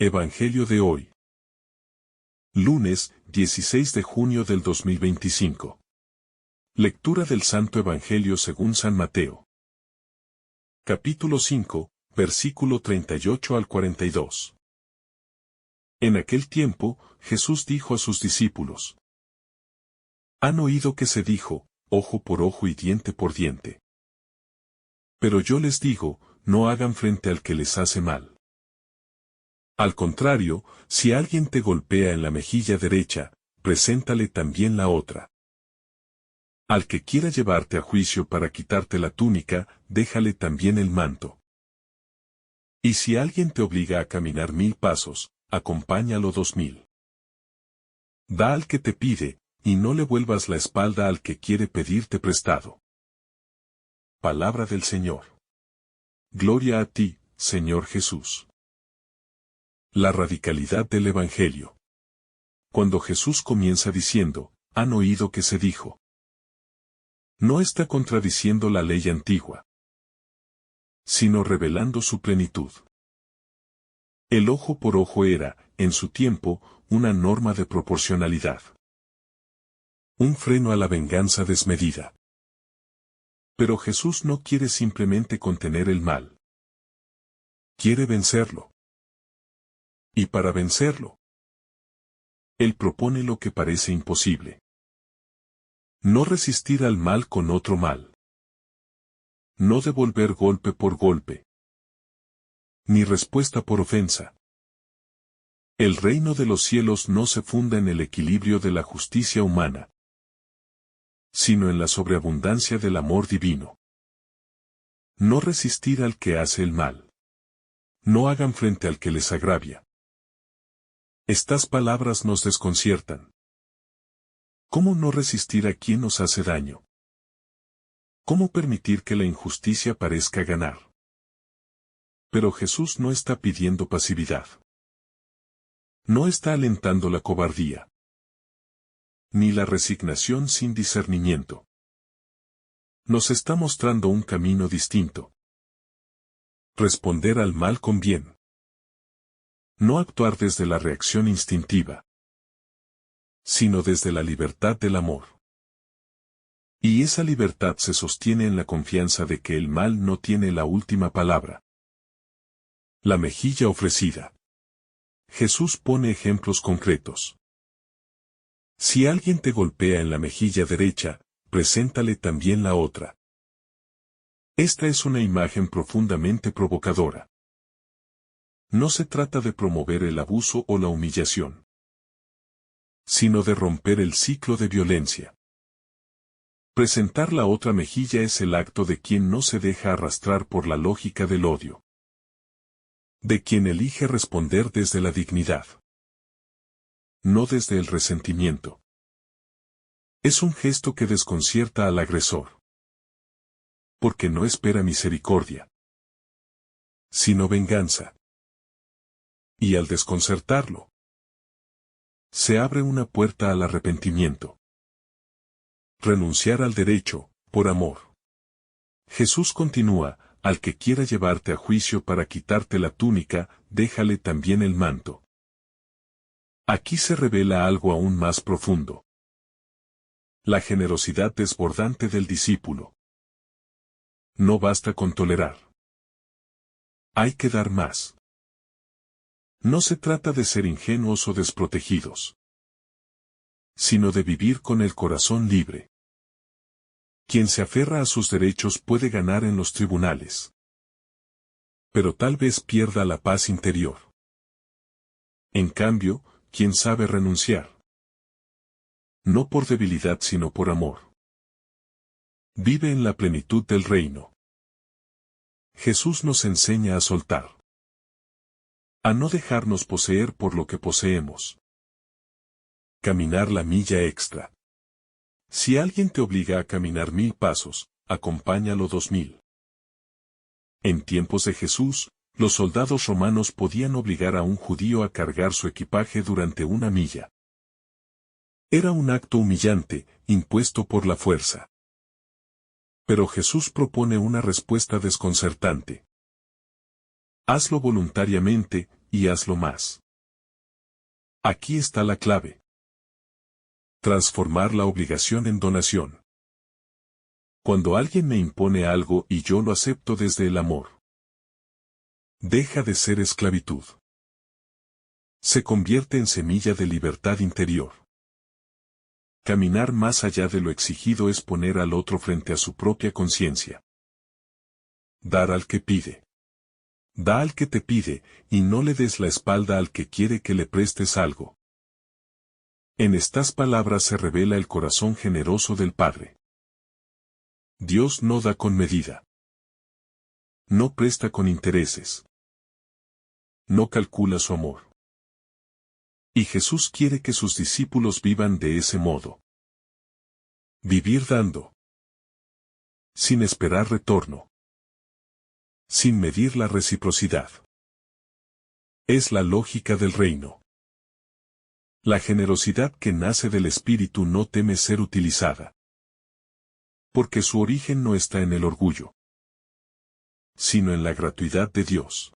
Evangelio de hoy. Lunes, 16 de junio del 2025. Lectura del Santo Evangelio según San Mateo. Capítulo 5, versículo 38 al 42. En aquel tiempo, Jesús dijo a sus discípulos: Han oído que se dijo, ojo por ojo y diente por diente. Pero yo les digo, no hagan frente al que les hace mal. Al contrario, si alguien te golpea en la mejilla derecha, preséntale también la otra. Al que quiera llevarte a juicio para quitarte la túnica, déjale también el manto. Y si alguien te obliga a caminar 1000 pasos, acompáñalo 2000. Da al que te pide, y no le vuelvas la espalda al que quiere pedirte prestado. Palabra del Señor. Gloria a ti, Señor Jesús. La radicalidad del Evangelio. Cuando Jesús comienza diciendo, han oído que se dijo. No está contradiciendo la ley antigua, sino revelando su plenitud. El ojo por ojo era, en su tiempo, una norma de proporcionalidad. Un freno a la venganza desmedida. Pero Jesús no quiere simplemente contener el mal. Quiere vencerlo. Y para vencerlo, Él propone lo que parece imposible. No resistir al mal con otro mal. No devolver golpe por golpe. Ni respuesta por ofensa. El reino de los cielos no se funda en el equilibrio de la justicia humana, sino en la sobreabundancia del amor divino. No resistir al que hace el mal. No hagan frente al que les agravia. Estas palabras nos desconciertan. ¿Cómo no resistir a quien nos hace daño? ¿Cómo permitir que la injusticia parezca ganar? Pero Jesús no está pidiendo pasividad. No está alentando la cobardía. Ni la resignación sin discernimiento. Nos está mostrando un camino distinto. Responder al mal con bien. No actuar desde la reacción instintiva, sino desde la libertad del amor. Y esa libertad se sostiene en la confianza de que el mal no tiene la última palabra. La mejilla ofrecida. Jesús pone ejemplos concretos. Si alguien te golpea en la mejilla derecha, preséntale también la otra. Esta es una imagen profundamente provocadora. No se trata de promover el abuso o la humillación, sino de romper el ciclo de violencia. Presentar la otra mejilla es el acto de quien no se deja arrastrar por la lógica del odio. De quien elige responder desde la dignidad, no desde el resentimiento. Es un gesto que desconcierta al agresor, porque no espera misericordia, sino venganza. Y al desconcertarlo, se abre una puerta al arrepentimiento. Renunciar al derecho, por amor. Jesús continúa, al que quiera llevarte a juicio para quitarte la túnica, déjale también el manto. Aquí se revela algo aún más profundo. La generosidad desbordante del discípulo. No basta con tolerar. Hay que dar más. No se trata de ser ingenuos o desprotegidos, sino de vivir con el corazón libre. Quien se aferra a sus derechos puede ganar en los tribunales, pero tal vez pierda la paz interior. En cambio, quien sabe renunciar, no por debilidad sino por amor, vive en la plenitud del reino. Jesús nos enseña a soltar, a no dejarnos poseer por lo que poseemos. Caminar la milla extra. Si alguien te obliga a caminar 1000 pasos, acompáñalo 2000. En tiempos de Jesús, los soldados romanos podían obligar a un judío a cargar su equipaje durante 1 milla. Era un acto humillante, impuesto por la fuerza. Pero Jesús propone una respuesta desconcertante. Hazlo voluntariamente, y hazlo más. Aquí está la clave. Transformar la obligación en donación. Cuando alguien me impone algo y yo lo acepto desde el amor, deja de ser esclavitud. Se convierte en semilla de libertad interior. Caminar más allá de lo exigido es poner al otro frente a su propia conciencia. Dar al que pide. Da al que te pide, y no le des la espalda al que quiere que le prestes algo. En estas palabras se revela el corazón generoso del Padre. Dios no da con medida. No presta con intereses. No calcula su amor. Y Jesús quiere que sus discípulos vivan de ese modo. Vivir dando. Sin esperar retorno. Sin medir la reciprocidad. Es la lógica del reino. La generosidad que nace del Espíritu no teme ser utilizada. Porque su origen no está en el orgullo, sino en la gratuidad de Dios.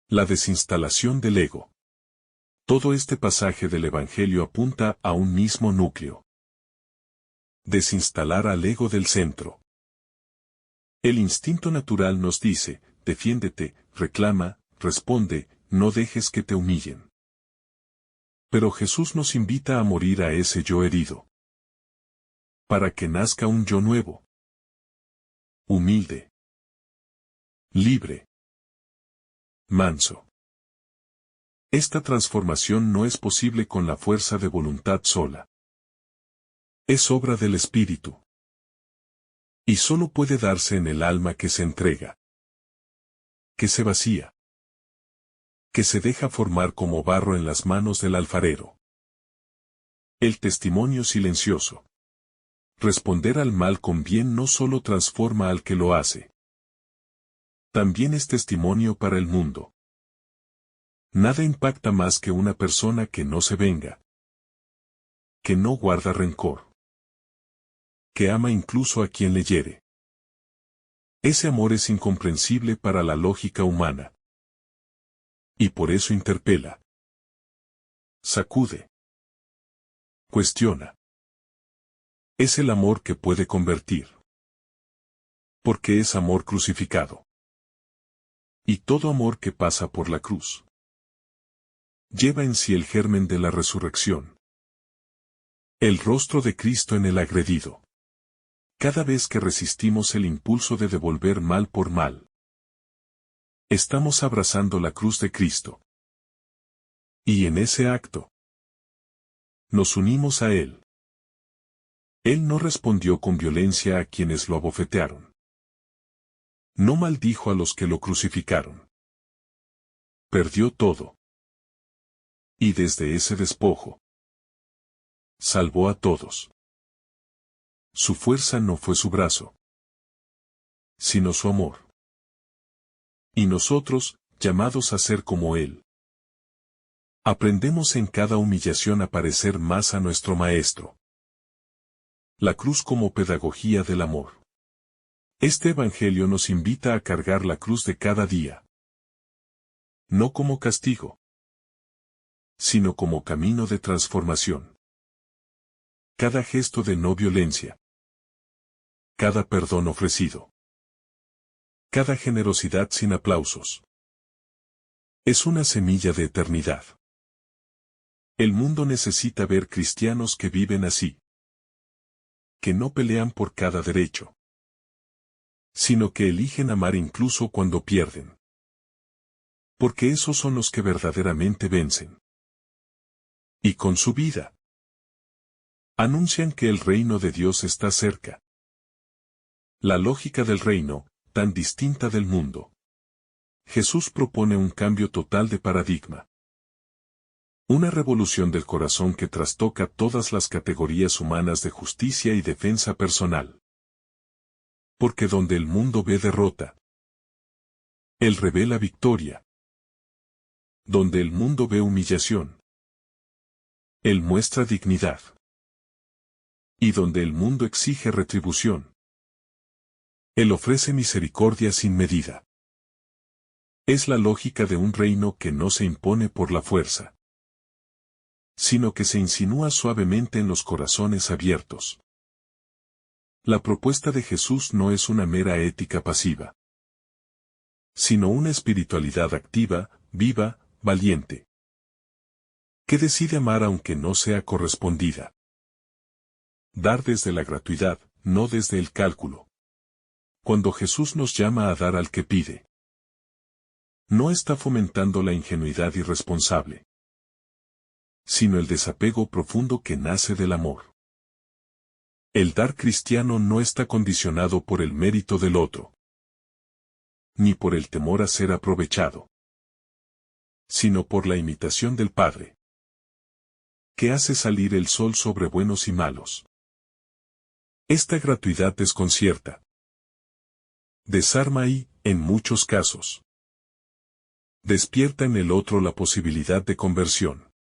La desinstalación del ego. Todo este pasaje del Evangelio apunta a un mismo núcleo. Desinstalar al ego del centro. El instinto natural nos dice, defiéndete, reclama, responde, no dejes que te humillen. Pero Jesús nos invita a morir a ese yo herido. Para que nazca un yo nuevo. Humilde. Libre. Manso. Esta transformación no es posible con la fuerza de voluntad sola. Es obra del Espíritu. Y solo puede darse en el alma que se entrega. Que se vacía. Que se deja formar como barro en las manos del alfarero. El testimonio silencioso. Responder al mal con bien no solo transforma al que lo hace. También es testimonio para el mundo. Nada impacta más que una persona que no se venga. Que no guarda rencor. Que ama incluso a quien le hiere. Ese amor es incomprensible para la lógica humana. Y por eso interpela. Sacude. Cuestiona. Es el amor que puede convertir. Porque es amor crucificado. Y todo amor que pasa por la cruz lleva en sí el germen de la resurrección. El rostro de Cristo en el agredido. Cada vez que resistimos el impulso de devolver mal por mal, estamos abrazando la cruz de Cristo. Y en ese acto, nos unimos a Él. Él no respondió con violencia a quienes lo abofetearon. No maldijo a los que lo crucificaron. Perdió todo. Y desde ese despojo, salvó a todos. Su fuerza no fue su brazo, sino su amor. Y nosotros, llamados a ser como Él, aprendemos en cada humillación a parecer más a nuestro Maestro. La cruz como pedagogía del amor. Este Evangelio nos invita a cargar la cruz de cada día. No como castigo, sino como camino de transformación. Cada gesto de no violencia. Cada perdón ofrecido. Cada generosidad sin aplausos. Es una semilla de eternidad. El mundo necesita ver cristianos que viven así. Que no pelean por cada derecho. Sino que eligen amar incluso cuando pierden. Porque esos son los que verdaderamente vencen. Y con su vida, anuncian que el reino de Dios está cerca. La lógica del reino, tan distinta del mundo. Jesús propone un cambio total de paradigma. Una revolución del corazón que trastoca todas las categorías humanas de justicia y defensa personal. Porque donde el mundo ve derrota, Él revela victoria. Donde el mundo ve humillación, Él muestra dignidad. Y donde el mundo exige retribución, Él ofrece misericordia sin medida. Es la lógica de un reino que no se impone por la fuerza, sino que se insinúa suavemente en los corazones abiertos. La propuesta de Jesús no es una mera ética pasiva, sino una espiritualidad activa, viva, valiente, que decide amar aunque no sea correspondida. Dar desde la gratuidad, no desde el cálculo. Cuando Jesús nos llama a dar al que pide, no está fomentando la ingenuidad irresponsable, sino el desapego profundo que nace del amor. El dar cristiano no está condicionado por el mérito del otro, ni por el temor a ser aprovechado, sino por la imitación del Padre, que hace salir el sol sobre buenos y malos. Esta gratuidad desconcierta, desarma y, en muchos casos, despierta en el otro la posibilidad de conversión.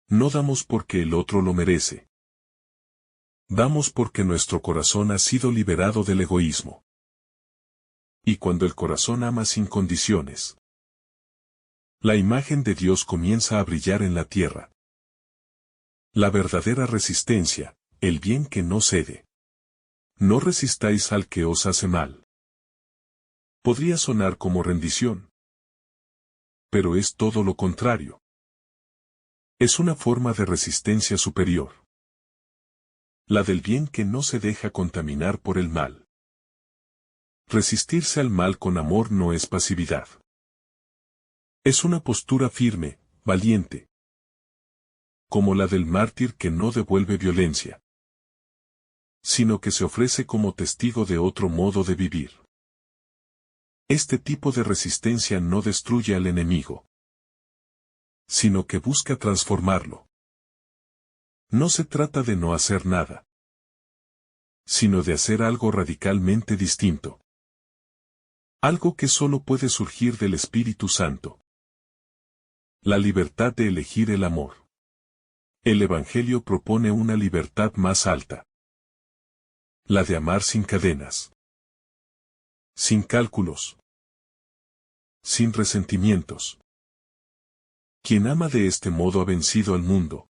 No damos porque el otro lo merece. Damos porque nuestro corazón ha sido liberado del egoísmo. Y cuando el corazón ama sin condiciones, la imagen de Dios comienza a brillar en la tierra. La verdadera resistencia, el bien que no cede. No resistáis al que os hace mal. Podría sonar como rendición, pero es todo lo contrario. Es una forma de resistencia superior. La del bien que no se deja contaminar por el mal. Resistirse al mal con amor no es pasividad. Es una postura firme, valiente, como la del mártir que no devuelve violencia, sino que se ofrece como testigo de otro modo de vivir. Este tipo de resistencia no destruye al enemigo, sino que busca transformarlo. No se trata de no hacer nada, sino de hacer algo radicalmente distinto. Algo que solo puede surgir del Espíritu Santo. La libertad de elegir el amor. El Evangelio propone una libertad más alta. La de amar sin cadenas. Sin cálculos. Sin resentimientos. Quien ama de este modo ha vencido al mundo.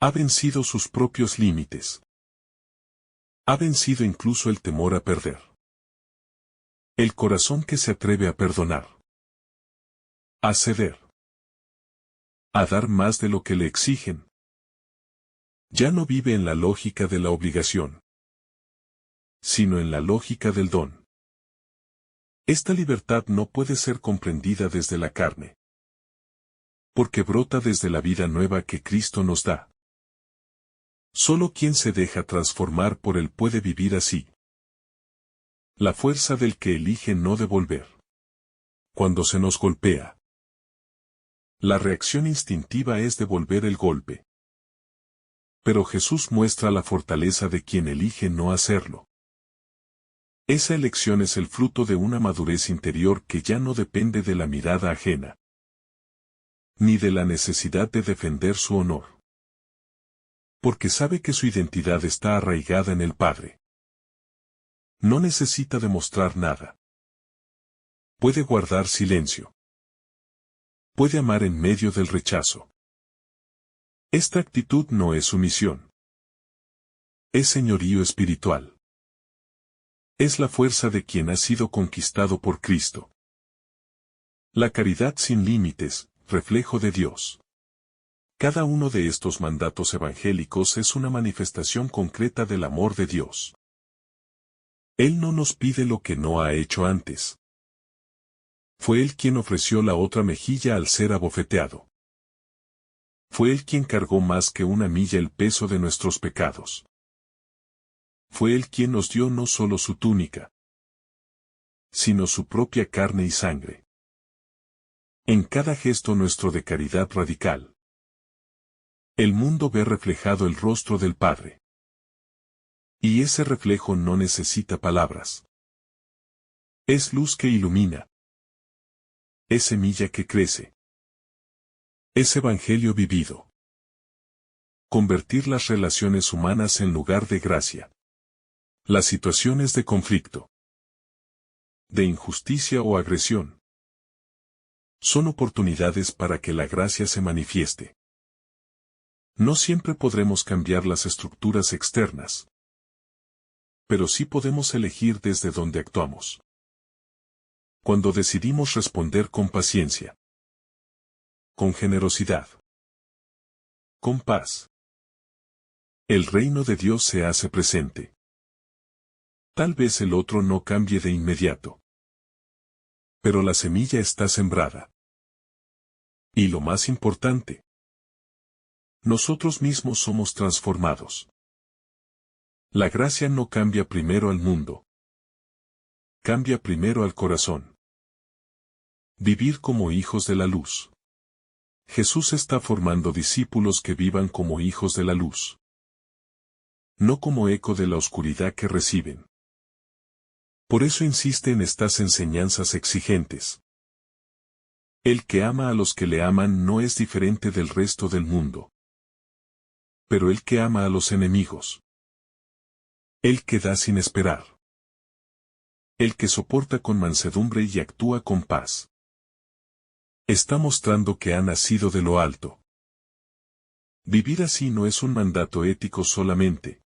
Ha vencido sus propios límites. Ha vencido incluso el temor a perder. El corazón que se atreve a perdonar. A ceder. A dar más de lo que le exigen. Ya no vive en la lógica de la obligación, sino en la lógica del don. Esta libertad no puede ser comprendida desde la carne, porque brota desde la vida nueva que Cristo nos da. Solo quien se deja transformar por él puede vivir así. La fuerza del que elige no devolver. Cuando se nos golpea, la reacción instintiva es devolver el golpe. Pero Jesús muestra la fortaleza de quien elige no hacerlo. Esa elección es el fruto de una madurez interior que ya no depende de la mirada ajena, ni de la necesidad de defender su honor. Porque sabe que su identidad está arraigada en el Padre. No necesita demostrar nada. Puede guardar silencio. Puede amar en medio del rechazo. Esta actitud no es sumisión. Es señorío espiritual. Es la fuerza de quien ha sido conquistado por Cristo. La caridad sin límites, reflejo de Dios. Cada uno de estos mandatos evangélicos es una manifestación concreta del amor de Dios. Él no nos pide lo que no ha hecho antes. Fue Él quien ofreció la otra mejilla al ser abofeteado. Fue Él quien cargó más que una milla el peso de nuestros pecados. Fue Él quien nos dio no solo su túnica, sino su propia carne y sangre. En cada gesto nuestro de caridad radical, el mundo ve reflejado el rostro del Padre. Y ese reflejo no necesita palabras. Es luz que ilumina. Es semilla que crece. Es evangelio vivido. Convertir las relaciones humanas en lugar de gracia. Las situaciones de conflicto. de injusticia o agresión. Son oportunidades para que la gracia se manifieste. No siempre podremos cambiar las estructuras externas, pero sí podemos elegir desde dónde actuamos. Cuando decidimos responder con paciencia, con generosidad, con paz, el reino de Dios se hace presente. Tal vez el otro no cambie de inmediato, pero la semilla está sembrada. Y lo más importante, nosotros mismos somos transformados. La gracia no cambia primero al mundo. Cambia primero al corazón. Vivir como hijos de la luz. Jesús está formando discípulos que vivan como hijos de la luz, no como eco de la oscuridad que reciben. Por eso insiste en estas enseñanzas exigentes. El que ama a los que le aman no es diferente del resto del mundo. Pero el que ama a los enemigos, el que da sin esperar, el que soporta con mansedumbre y actúa con paz, está mostrando que ha nacido de lo alto. Vivir así no es un mandato ético solamente.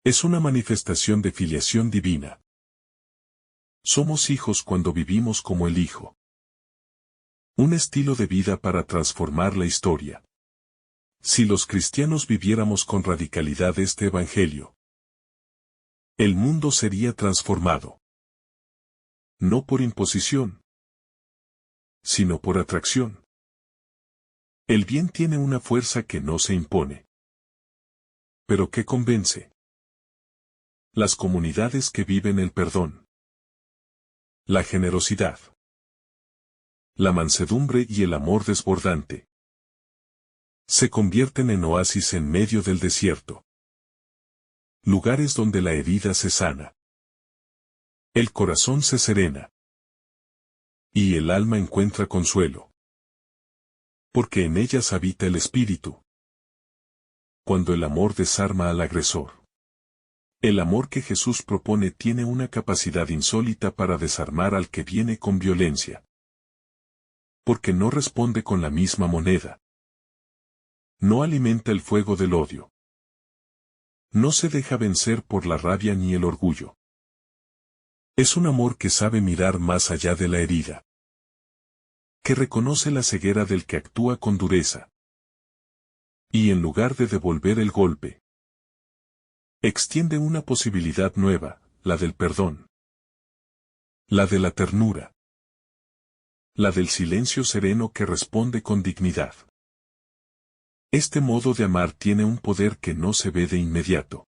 Es una manifestación de filiación divina. Somos hijos cuando vivimos como el Hijo. Un estilo de vida para transformar la historia. Si los cristianos viviéramos con radicalidad este Evangelio, el mundo sería transformado. No por imposición, sino por atracción. El bien tiene una fuerza que no se impone, pero que convence. Las comunidades que viven el perdón, la generosidad, la mansedumbre y el amor desbordante, se convierten en oasis en medio del desierto. Lugares donde la herida se sana, el corazón se serena, y el alma encuentra consuelo. Porque en ellas habita el Espíritu. Cuando el amor desarma al agresor. El amor que Jesús propone tiene una capacidad insólita para desarmar al que viene con violencia. Porque no responde con la misma moneda. No alimenta el fuego del odio. No se deja vencer por la rabia ni el orgullo. Es un amor que sabe mirar más allá de la herida. Que reconoce la ceguera del que actúa con dureza. Y en lugar de devolver el golpe, extiende una posibilidad nueva, la del perdón. La de la ternura. La del silencio sereno que responde con dignidad. Este modo de amar tiene un poder que no se ve de inmediato,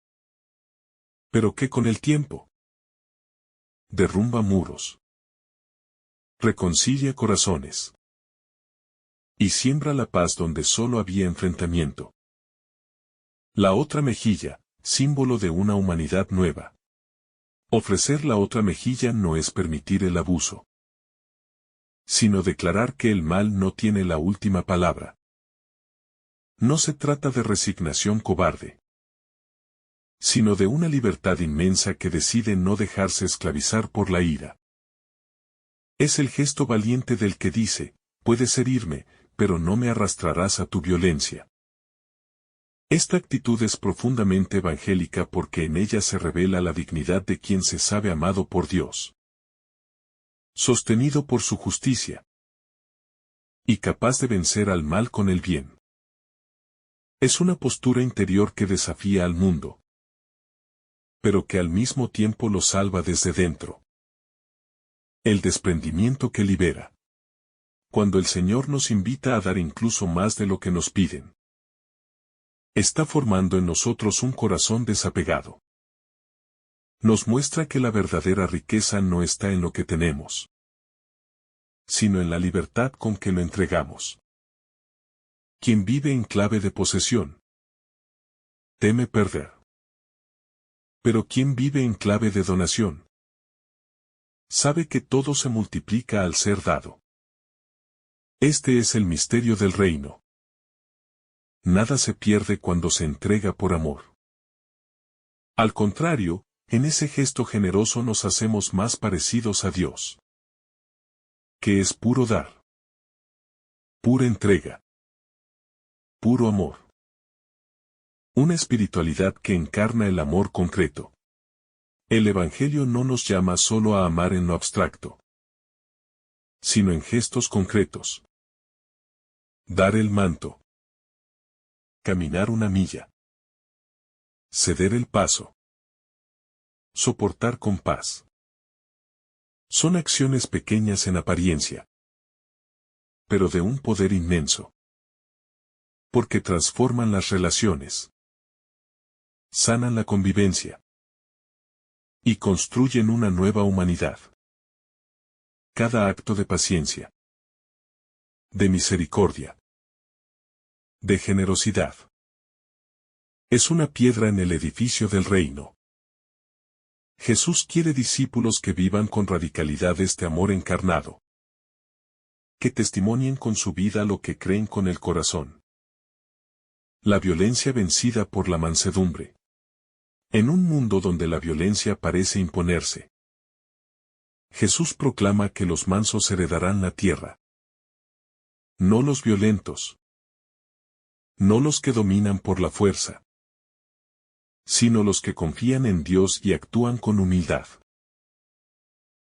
pero que con el tiempo derrumba muros, reconcilia corazones y siembra la paz donde solo había enfrentamiento. La otra mejilla, símbolo de una humanidad nueva. Ofrecer la otra mejilla no es permitir el abuso, sino declarar que el mal no tiene la última palabra. No se trata de resignación cobarde, sino de una libertad inmensa que decide no dejarse esclavizar por la ira. Es el gesto valiente del que dice, puedes herirme, pero no me arrastrarás a tu violencia. Esta actitud es profundamente evangélica porque en ella se revela la dignidad de quien se sabe amado por Dios, sostenido por su justicia, y capaz de vencer al mal con el bien. Es una postura interior que desafía al mundo, pero que al mismo tiempo lo salva desde dentro. El desprendimiento que libera. Cuando el Señor nos invita a dar incluso más de lo que nos piden, está formando en nosotros un corazón desapegado. Nos muestra que la verdadera riqueza no está en lo que tenemos, sino en la libertad con que lo entregamos. Quien vive en clave de posesión, teme perder. Pero quien vive en clave de donación, sabe que todo se multiplica al ser dado. Este es el misterio del reino. Nada se pierde cuando se entrega por amor. Al contrario, En ese gesto generoso nos hacemos más parecidos a Dios, que es puro dar, pura entrega, puro amor. Una espiritualidad que encarna el amor concreto. El Evangelio no nos llama solo a amar en lo abstracto, sino en gestos concretos. Dar el manto. Caminar una milla. Ceder el paso. Soportar con paz. Son acciones pequeñas en apariencia, pero de un poder inmenso. Porque transforman las relaciones, sanan la convivencia y construyen una nueva humanidad. Cada acto de paciencia, de misericordia, de generosidad, es una piedra en el edificio del reino. Jesús quiere discípulos que vivan con radicalidad este amor encarnado, que testimonien con su vida lo que creen con el corazón. La violencia vencida por la mansedumbre. En un mundo donde la violencia parece imponerse, Jesús proclama que los mansos heredarán la tierra. No los violentos. No los que dominan por la fuerza, sino los que confían en Dios y actúan con humildad.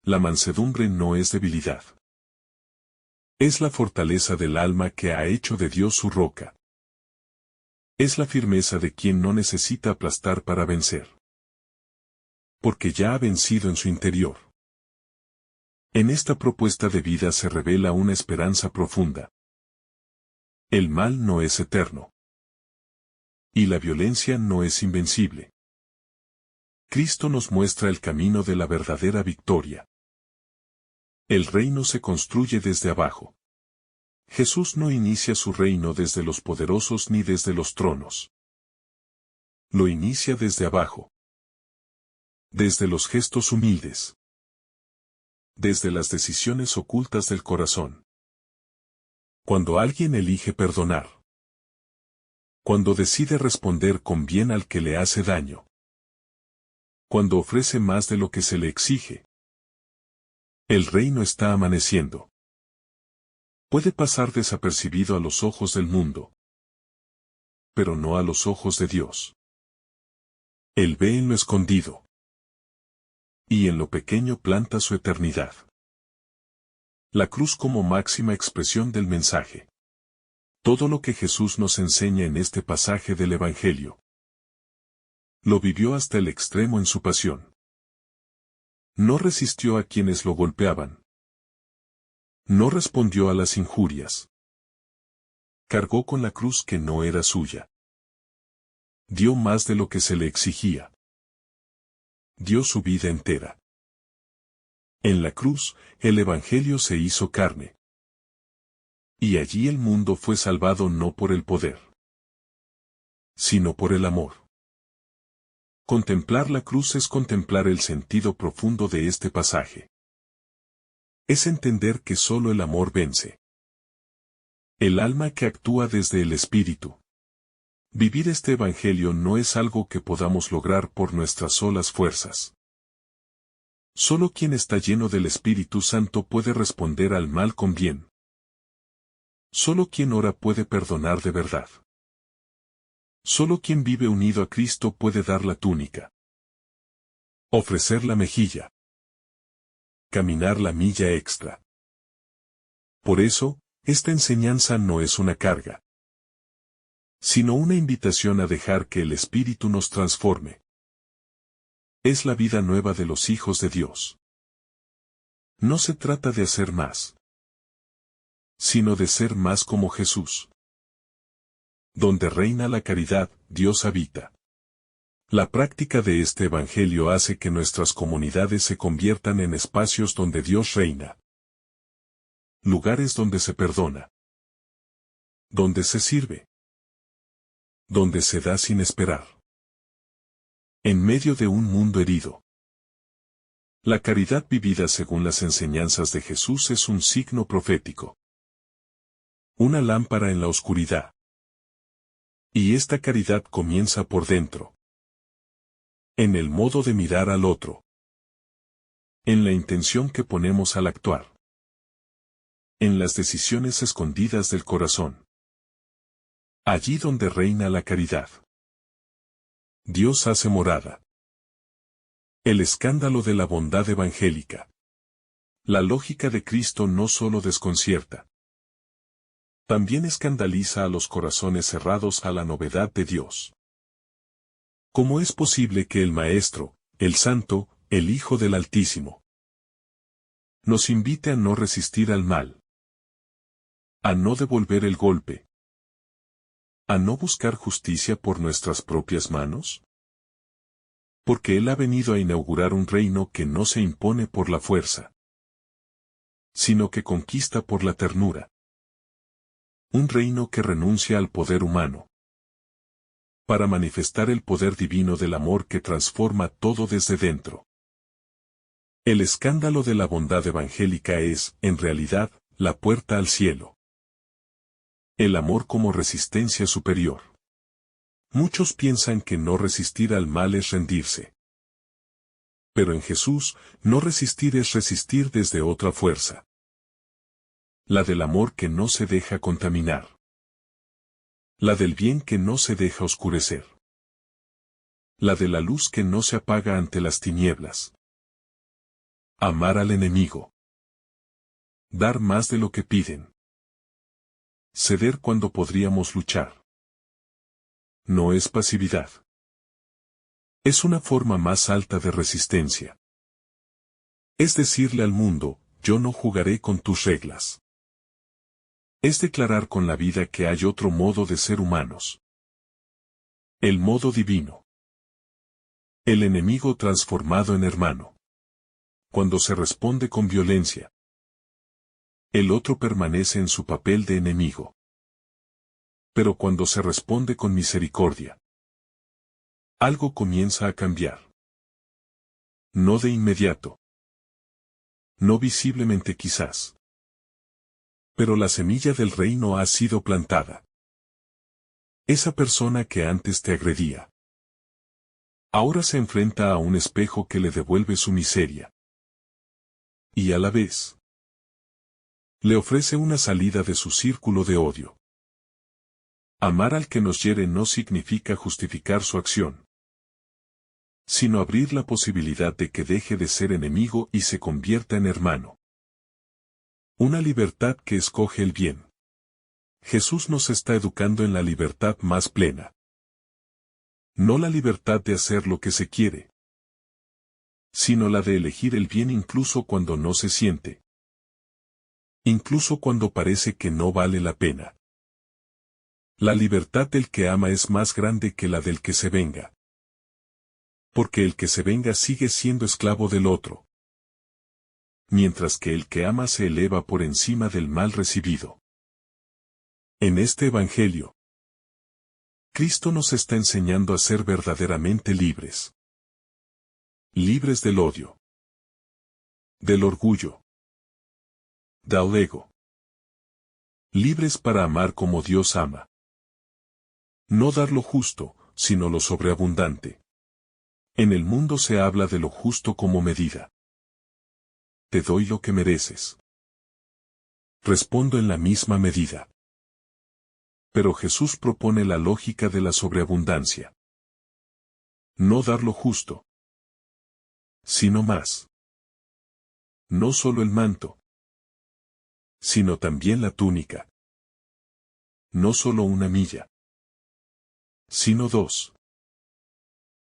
La mansedumbre no es debilidad. Es la fortaleza del alma que ha hecho de Dios su roca. Es la firmeza de quien no necesita aplastar para vencer, porque ya ha vencido en su interior. En esta propuesta de vida se revela una esperanza profunda. El mal no es eterno. Y la violencia no es invencible. Cristo nos muestra el camino de la verdadera victoria. El reino se construye desde abajo. Jesús no inicia su reino desde los poderosos ni desde los tronos. Lo inicia desde abajo. Desde los gestos humildes. Desde las decisiones ocultas del corazón. Cuando alguien elige perdonar. Cuando decide responder con bien al que le hace daño. Cuando ofrece más de lo que se le exige. El reino está amaneciendo. Puede pasar desapercibido a los ojos del mundo, pero no a los ojos de Dios. Él ve en lo escondido. Y en lo pequeño planta su eternidad. La cruz como máxima expresión del mensaje. Todo lo que Jesús nos enseña en este pasaje del Evangelio. Lo vivió hasta el extremo en su pasión. No resistió a quienes lo golpeaban. No respondió a las injurias. Cargó con la cruz que no era suya. Dio más de lo que se le exigía. Dio su vida entera. En la cruz, el Evangelio se hizo carne. Y allí el mundo fue salvado no por el poder, sino por el amor. Contemplar la cruz es contemplar el sentido profundo de este pasaje. Es entender que solo el amor vence. El alma que actúa desde el Espíritu. Vivir este Evangelio no es algo que podamos lograr por nuestras solas fuerzas. Solo quien está lleno del Espíritu Santo puede responder al mal con bien. Solo quien ora puede perdonar de verdad. Solo quien vive unido a Cristo puede dar la túnica. Ofrecer la mejilla. Caminar la milla extra. Por eso, esta enseñanza no es una carga, sino una invitación a dejar que el Espíritu nos transforme. Es la vida nueva de los hijos de Dios. No se trata de hacer más, sino de ser más como Jesús. Donde reina la caridad, Dios habita. La práctica de este Evangelio hace que nuestras comunidades se conviertan en espacios donde Dios reina. Lugares donde se perdona. Donde se sirve. Donde se da sin esperar. En medio de un mundo herido. La caridad vivida según las enseñanzas de Jesús es un signo profético. Una lámpara en la oscuridad. Y esta caridad comienza por dentro. En el modo de mirar al otro. En la intención que ponemos al actuar. En las decisiones escondidas del corazón. Allí donde reina la caridad. Dios hace morada. El escándalo de la bondad evangélica. La lógica de Cristo no solo desconcierta. También escandaliza a los corazones cerrados a la novedad de Dios. ¿Cómo es posible que el Maestro, el Santo, el Hijo del Altísimo, nos invite a no resistir al mal? A no devolver el golpe. ¿A no buscar justicia por nuestras propias manos? Porque Él ha venido a inaugurar un reino que no se impone por la fuerza, sino que conquista por la ternura. Un reino que renuncia al poder humano, para manifestar el poder divino del amor que transforma todo desde dentro. El escándalo de la bondad evangélica es, en realidad, la puerta al cielo. El amor como resistencia superior. Muchos piensan que no resistir al mal es rendirse. Pero en Jesús, no resistir es resistir desde otra fuerza. La del amor que no se deja contaminar. La del bien que no se deja oscurecer. La de la luz que no se apaga ante las tinieblas. Amar al enemigo. Dar más de lo que piden. Ceder cuando podríamos luchar. No es pasividad. Es una forma más alta de resistencia. Es decirle al mundo, yo no jugaré con tus reglas. Es declarar con la vida que hay otro modo de ser humanos. El modo divino. El enemigo transformado en hermano. Cuando se responde con violencia, el otro permanece en su papel de enemigo. Pero cuando se responde con misericordia, algo comienza a cambiar. No de inmediato. No visiblemente quizás. Pero la semilla del reino ha sido plantada. Esa persona que antes te agredía, ahora se enfrenta a un espejo que le devuelve su miseria. Y a la vez, le ofrece una salida de su círculo de odio. Amar al que nos hiere no significa justificar su acción, sino abrir la posibilidad de que deje de ser enemigo y se convierta en hermano. Una libertad que escoge el bien. Jesús nos está educando en la libertad más plena. No la libertad de hacer lo que se quiere, sino la de elegir el bien incluso cuando no se siente. Incluso cuando parece que no vale la pena. La libertad del que ama es más grande que la del que se venga. Porque el que se venga sigue siendo esclavo del otro. Mientras que el que ama se eleva por encima del mal recibido. En este Evangelio, Cristo nos está enseñando a ser verdaderamente libres. Libres del odio. Del orgullo. Del ego. Libres para amar como Dios ama. No dar lo justo, sino lo sobreabundante. En el mundo se habla de lo justo como medida. Te doy lo que mereces. Respondo en la misma medida. Pero Jesús propone la lógica de la sobreabundancia. No dar lo justo, sino más. No solo el manto, sino también la túnica. No solo una milla, sino 2.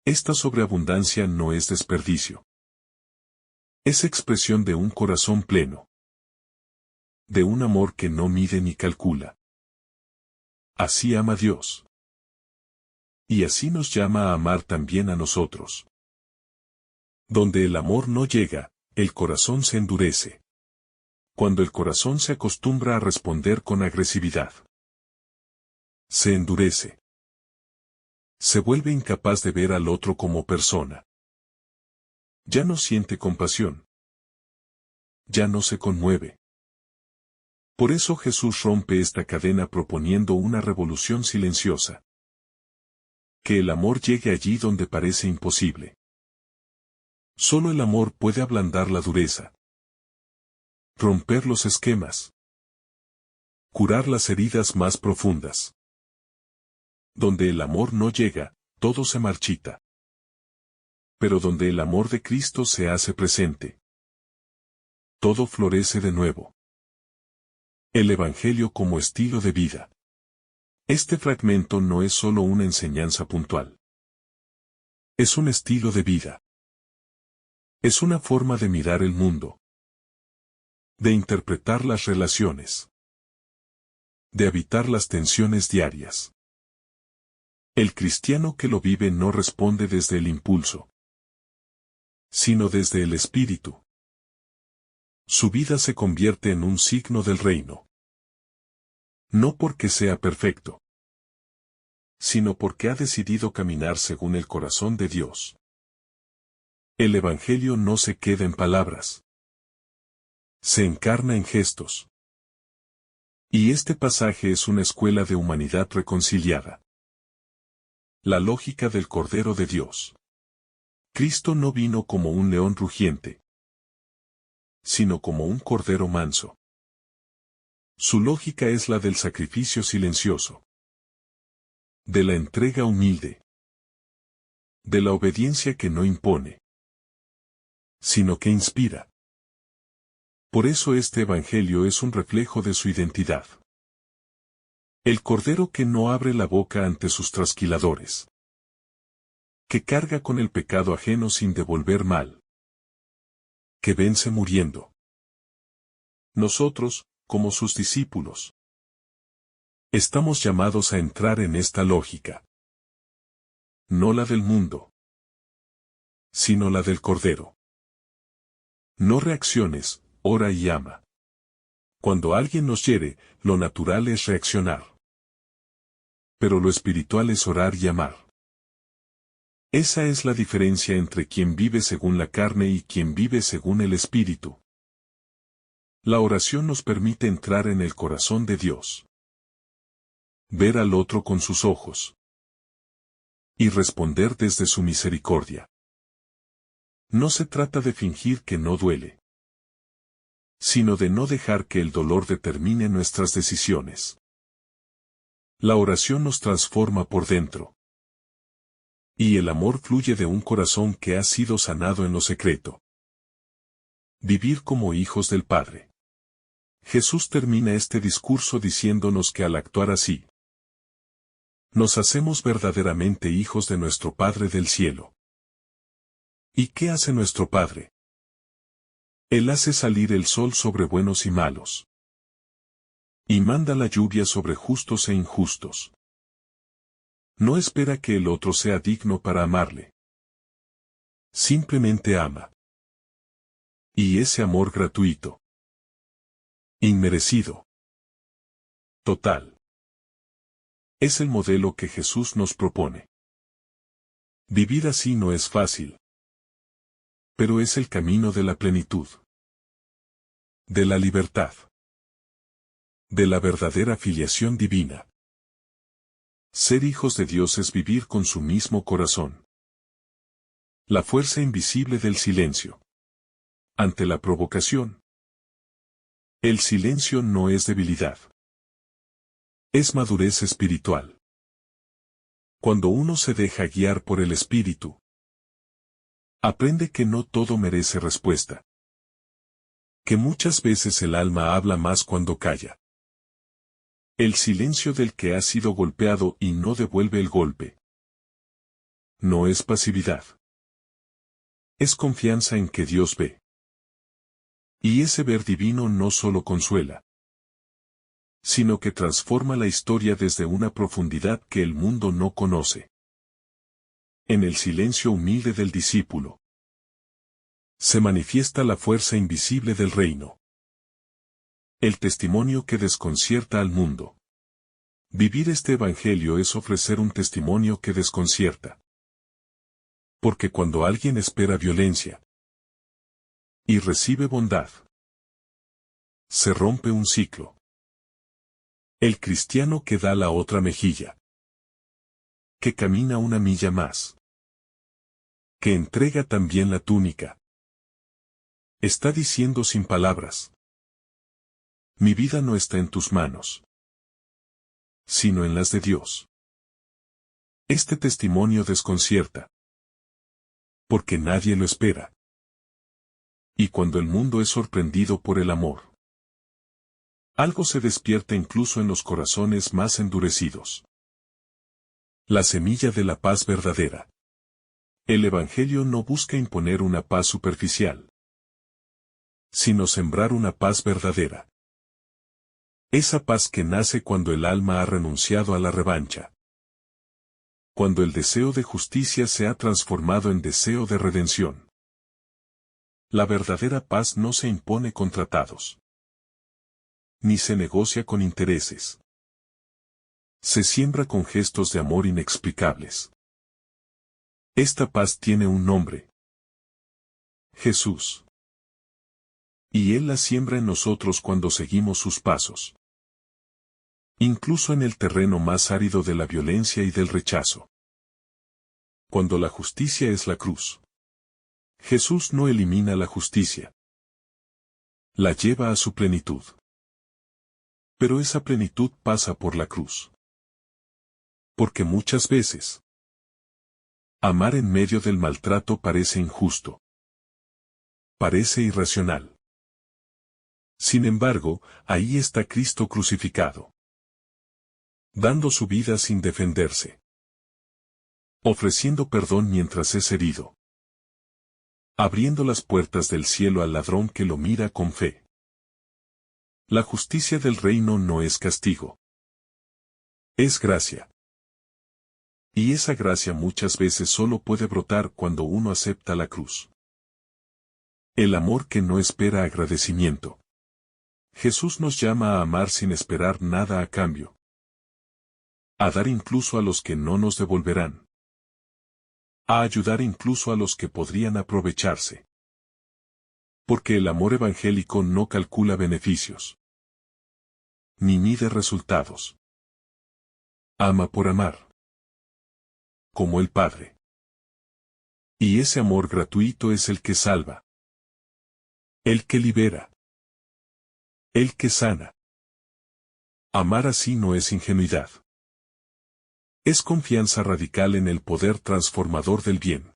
Esta sobreabundancia no es desperdicio. Es expresión de un corazón pleno. De un amor que no mide ni calcula. Así ama Dios. Y así nos llama a amar también a nosotros. Donde el amor no llega, el corazón se endurece. Cuando el corazón se acostumbra a responder con agresividad, se endurece. Se vuelve incapaz de ver al otro como persona. Ya no siente compasión. Ya no se conmueve. Por eso Jesús rompe esta cadena proponiendo una revolución silenciosa. Que el amor llegue allí donde parece imposible. Solo el amor puede ablandar la dureza. Romper los esquemas. Curar las heridas más profundas. Donde el amor no llega, todo se marchita. Pero donde el amor de Cristo se hace presente, todo florece de nuevo. El Evangelio como estilo de vida. Este fragmento no es solo una enseñanza puntual. Es un estilo de vida. Es una forma de mirar el mundo. De interpretar las relaciones. De habitar las tensiones diarias. El cristiano que lo vive no responde desde el impulso, sino desde el espíritu. Su vida se convierte en un signo del reino. No porque sea perfecto, sino porque ha decidido caminar según el corazón de Dios. El Evangelio no se queda en palabras. Se encarna en gestos. Y este pasaje es una escuela de humanidad reconciliada. La lógica del Cordero de Dios. Cristo no vino como un león rugiente, sino como un cordero manso. Su lógica es la del sacrificio silencioso, de la entrega humilde, de la obediencia que no impone, sino que inspira. Por eso este Evangelio es un reflejo de su identidad. El cordero que no abre la boca ante sus trasquiladores, que carga con el pecado ajeno sin devolver mal, que vence muriendo. Nosotros, como sus discípulos, estamos llamados a entrar en esta lógica. No la del mundo, sino la del Cordero. No reacciones, ora y ama. Cuando alguien nos hiere, lo natural es reaccionar. Pero lo espiritual es orar y amar. Esa es la diferencia entre quien vive según la carne y quien vive según el Espíritu. La oración nos permite entrar en el corazón de Dios. Ver al otro con sus ojos. Y responder desde su misericordia. No se trata de fingir que no duele, sino de no dejar que el dolor determine nuestras decisiones. La oración nos transforma por dentro. Y el amor fluye de un corazón que ha sido sanado en lo secreto. Vivir como hijos del Padre. Jesús termina este discurso diciéndonos que al actuar así, nos hacemos verdaderamente hijos de nuestro Padre del cielo. ¿Y qué hace nuestro Padre? Él hace salir el sol sobre buenos y malos. Y manda la lluvia sobre justos e injustos. No espera que el otro sea digno para amarle. Simplemente ama. Y ese amor gratuito, inmerecido, total, es el modelo que Jesús nos propone. Vivir así no es fácil, pero es el camino de la plenitud, de la libertad, de la verdadera filiación divina. Ser hijos de Dios es vivir con su mismo corazón. La fuerza invisible del silencio. Ante la provocación. El silencio no es debilidad. Es madurez espiritual. Cuando uno se deja guiar por el Espíritu, aprende que no todo merece respuesta. Que muchas veces el alma habla más cuando calla. El silencio del que ha sido golpeado y no devuelve el golpe. No es pasividad. Es confianza en que Dios ve. Y ese ver divino no solo consuela, sino que transforma la historia desde una profundidad que el mundo no conoce. En el silencio humilde del discípulo, se manifiesta la fuerza invisible del reino. El testimonio que desconcierta al mundo. Vivir este Evangelio es ofrecer un testimonio que desconcierta. Porque cuando alguien espera violencia y recibe bondad, se rompe un ciclo. El cristiano que da la otra mejilla que camina una milla más, que entrega también la túnica. Está diciendo sin palabras: mi vida no está en tus manos, sino en las de Dios. Este testimonio desconcierta, porque nadie lo espera. Y cuando el mundo es sorprendido por el amor, algo se despierta incluso en los corazones más endurecidos. La semilla de la paz verdadera. El Evangelio no busca imponer una paz superficial, sino sembrar una paz verdadera. Esa paz que nace cuando el alma ha renunciado a la revancha, cuando el deseo de justicia se ha transformado en deseo de redención. La verdadera paz no se impone con tratados, ni se negocia con intereses. Se siembra con gestos de amor inexplicables. Esta paz tiene un nombre: Jesús. Y Él la siembra en nosotros cuando seguimos sus pasos. Incluso en el terreno más árido de la violencia y del rechazo. Cuando la justicia es la cruz, Jesús no elimina la justicia. La lleva a su plenitud. Pero esa plenitud pasa por la cruz. Porque muchas veces, amar en medio del maltrato parece injusto. Parece irracional. Sin embargo, ahí está Cristo crucificado, dando su vida sin defenderse, ofreciendo perdón mientras es herido, abriendo las puertas del cielo al ladrón que lo mira con fe. La justicia del reino no es castigo, es gracia. Y esa gracia muchas veces solo puede brotar cuando uno acepta la cruz. El amor que no espera agradecimiento. Jesús nos llama a amar sin esperar nada a cambio. A dar incluso a los que no nos devolverán. A ayudar incluso a los que podrían aprovecharse. Porque el amor evangélico no calcula beneficios, ni mide resultados. Ama por amar, como el Padre. Y ese amor gratuito es el que salva, el que libera, el que sana. Amar así no es ingenuidad. Es confianza radical en el poder transformador del bien.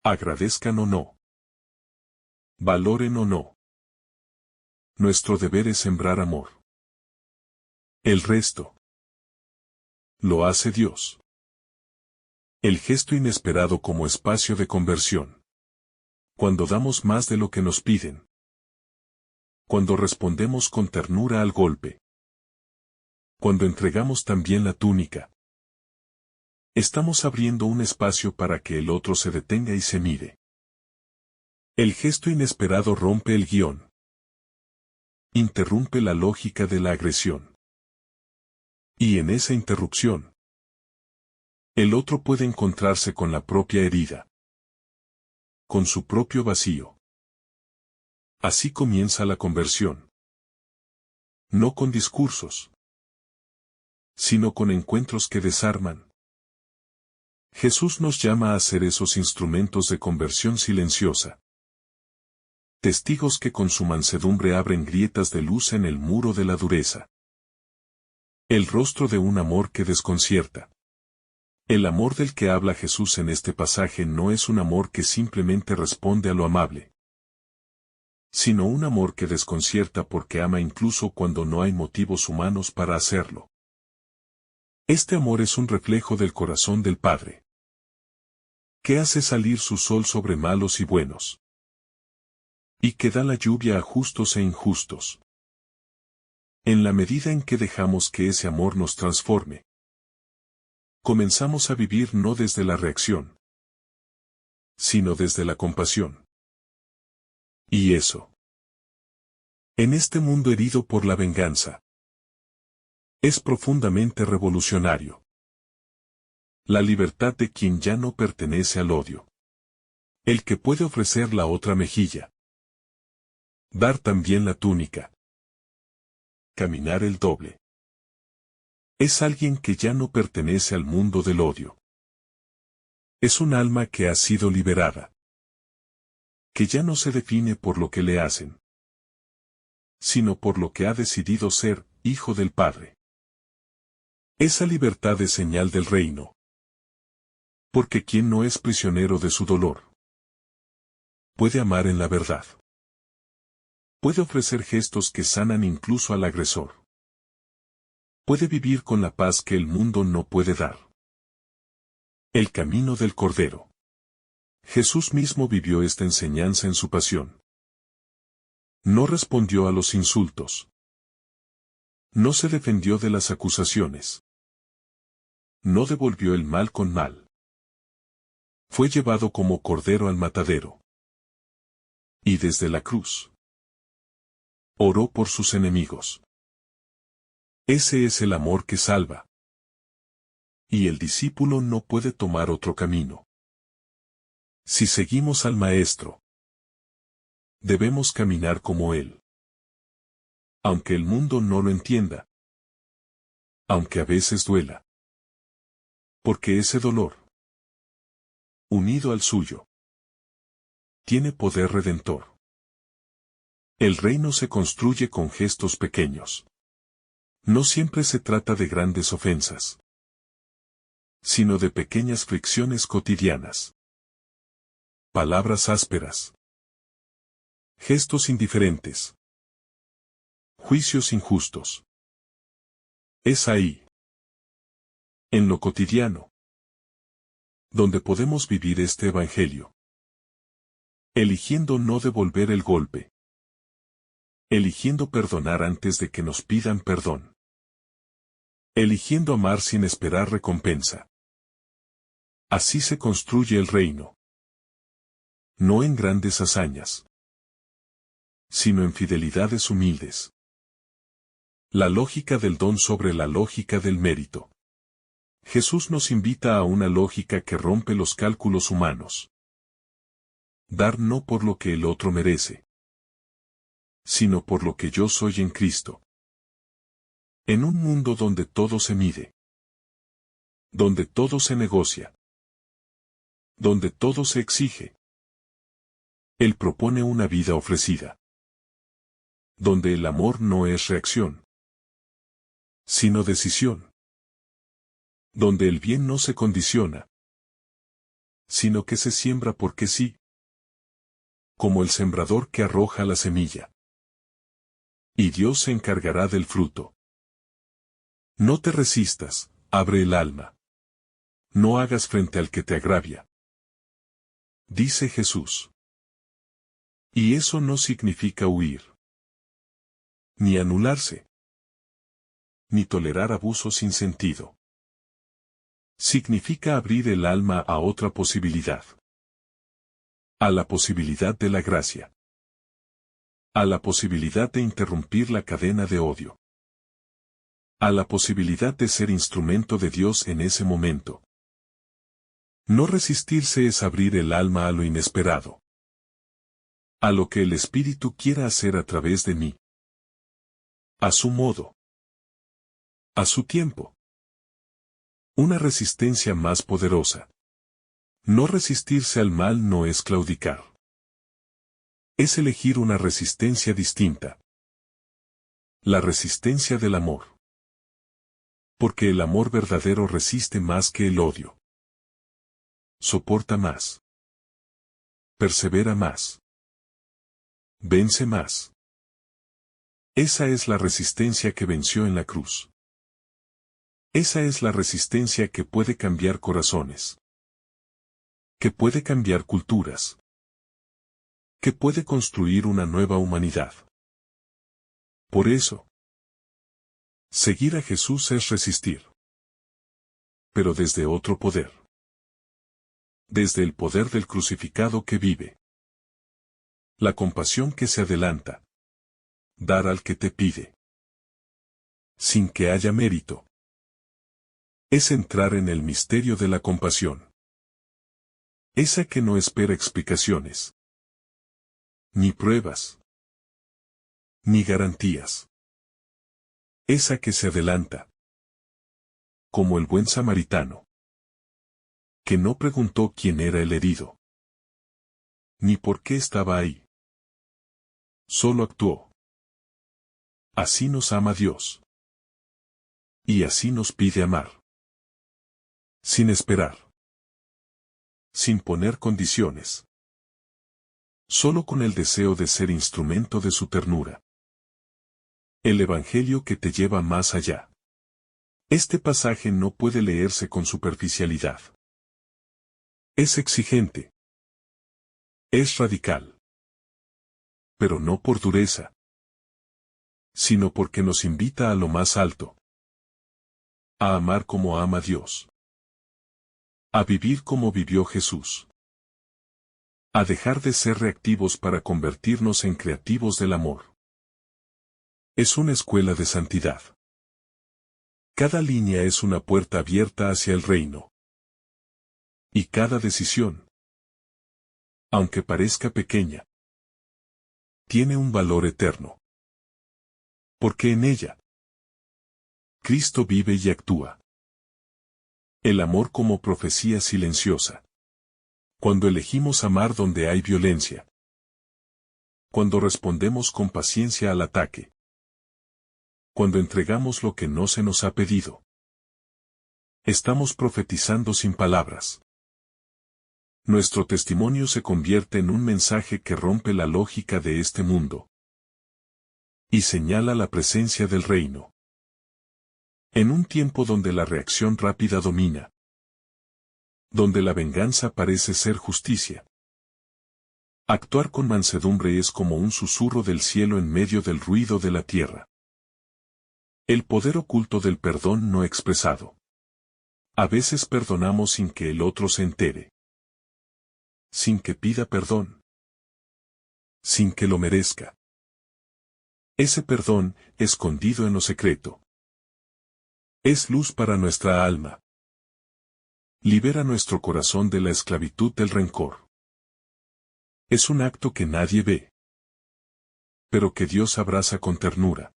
Agradezcan o no. Valoren o no. Nuestro deber es sembrar amor. El resto lo hace Dios. El gesto inesperado como espacio de conversión. Cuando damos más de lo que nos piden. Cuando respondemos con ternura al golpe. Cuando entregamos también la túnica. Estamos abriendo un espacio para que el otro se detenga y se mire. El gesto inesperado rompe el guión. Interrumpe la lógica de la agresión. Y en esa interrupción, el otro puede encontrarse con la propia herida. Con su propio vacío. Así comienza la conversión. No con discursos, sino con encuentros que desarman. Jesús nos llama a ser esos instrumentos de conversión silenciosa. Testigos que con su mansedumbre abren grietas de luz en el muro de la dureza. El rostro de un amor que desconcierta. El amor del que habla Jesús en este pasaje no es un amor que simplemente responde a lo amable, sino un amor que desconcierta porque ama incluso cuando no hay motivos humanos para hacerlo. Este amor es un reflejo del corazón del Padre, que hace salir su sol sobre malos y buenos, y que da la lluvia a justos e injustos. En la medida en que dejamos que ese amor nos transforme, comenzamos a vivir no desde la reacción, sino desde la compasión. Y eso, en este mundo herido por la venganza, es profundamente revolucionario. La libertad de quien ya no pertenece al odio. El que puede ofrecer la otra mejilla. Dar también la túnica. Caminar el doble. Es alguien que ya no pertenece al mundo del odio. Es un alma que ha sido liberada. Que ya no se define por lo que le hacen, sino por lo que ha decidido ser, hijo del Padre. Esa libertad es señal del reino. Porque quien no es prisionero de su dolor, puede amar en la verdad. Puede ofrecer gestos que sanan incluso al agresor. Puede vivir con la paz que el mundo no puede dar. El camino del Cordero. Jesús mismo vivió esta enseñanza en su pasión. No respondió a los insultos. No se defendió de las acusaciones. No devolvió el mal con mal. Fue llevado como cordero al matadero. Y desde la cruz oró por sus enemigos. Ese es el amor que salva. Y el discípulo no puede tomar otro camino. Si seguimos al Maestro, debemos caminar como Él. Aunque el mundo no lo entienda. Aunque a veces duela. Porque ese dolor, unido al suyo, tiene poder redentor. El reino se construye con gestos pequeños. No siempre se trata de grandes ofensas, sino de pequeñas fricciones cotidianas. Palabras ásperas. Gestos indiferentes. Juicios injustos. Es ahí, en lo cotidiano, donde podemos vivir este evangelio. Eligiendo no devolver el golpe. Eligiendo perdonar antes de que nos pidan perdón. Eligiendo amar sin esperar recompensa. Así se construye el reino. No en grandes hazañas, sino en fidelidades humildes. La lógica del don sobre la lógica del mérito. Jesús nos invita a una lógica que rompe los cálculos humanos. Dar no por lo que el otro merece, sino por lo que yo soy en Cristo. En un mundo donde todo se mide, donde todo se negocia, donde todo se exige, Él propone una vida ofrecida, donde el amor no es reacción, sino decisión, donde el bien no se condiciona, sino que se siembra porque sí, como el sembrador que arroja la semilla. Y Dios se encargará del fruto. No te resistas, abre el alma. No hagas frente al que te agravia. Dice Jesús. Y eso no significa huir, ni anularse, ni tolerar abuso sin sentido. Significa abrir el alma a otra posibilidad. A la posibilidad de la gracia. A la posibilidad de interrumpir la cadena de odio. A la posibilidad de ser instrumento de Dios en ese momento. No resistirse es abrir el alma a lo inesperado. A lo que el Espíritu quiera hacer a través de mí. A su modo. A su tiempo. Una resistencia más poderosa. No resistirse al mal no es claudicar. Es elegir una resistencia distinta. La resistencia del amor. Porque el amor verdadero resiste más que el odio. Soporta más. Persevera más. Vence más. Esa es la resistencia que venció en la cruz. Esa es la resistencia que puede cambiar corazones. Que puede cambiar culturas. Que puede construir una nueva humanidad. Por eso, seguir a Jesús es resistir. Pero desde otro poder. Desde el poder del crucificado que vive. La compasión que se adelanta. Dar al que te pide. Sin que haya mérito. Es entrar en el misterio de la compasión. Esa que no espera explicaciones. Ni pruebas. Ni garantías. Esa que se adelanta. como el buen samaritano, que no preguntó quién era el herido, ni por qué estaba ahí. Solo actuó. Así nos ama Dios. Y así nos pide amar. Sin esperar. Sin poner condiciones. Solo con el deseo de ser instrumento de su ternura. El Evangelio que te lleva más allá. Este pasaje no puede leerse con superficialidad. Es exigente. Es radical. Pero no por dureza, sino porque nos invita a lo más alto. A amar como ama Dios. A vivir como vivió Jesús. A dejar de ser reactivos para convertirnos en creativos del amor. Es una escuela de santidad. Cada línea es una puerta abierta hacia el reino. Y cada decisión, aunque parezca pequeña, tiene un valor eterno. Porque en ella, Cristo vive y actúa. El amor como profecía silenciosa. Cuando elegimos amar donde hay violencia. Cuando respondemos con paciencia al ataque. Cuando entregamos lo que no se nos ha pedido. Estamos profetizando sin palabras. Nuestro testimonio se convierte en un mensaje que rompe la lógica de este mundo. Y señala la presencia del reino. En un tiempo donde la reacción rápida domina. Donde la venganza parece ser justicia. Actuar con mansedumbre es como un susurro del cielo en medio del ruido de la tierra. El poder oculto del perdón no expresado. A veces perdonamos sin que el otro se entere. Sin que pida perdón. Sin que lo merezca. Ese perdón, escondido en lo secreto. Es luz para nuestra alma. Libera nuestro corazón de la esclavitud del rencor. Es un acto que nadie ve. Pero que Dios abraza con ternura.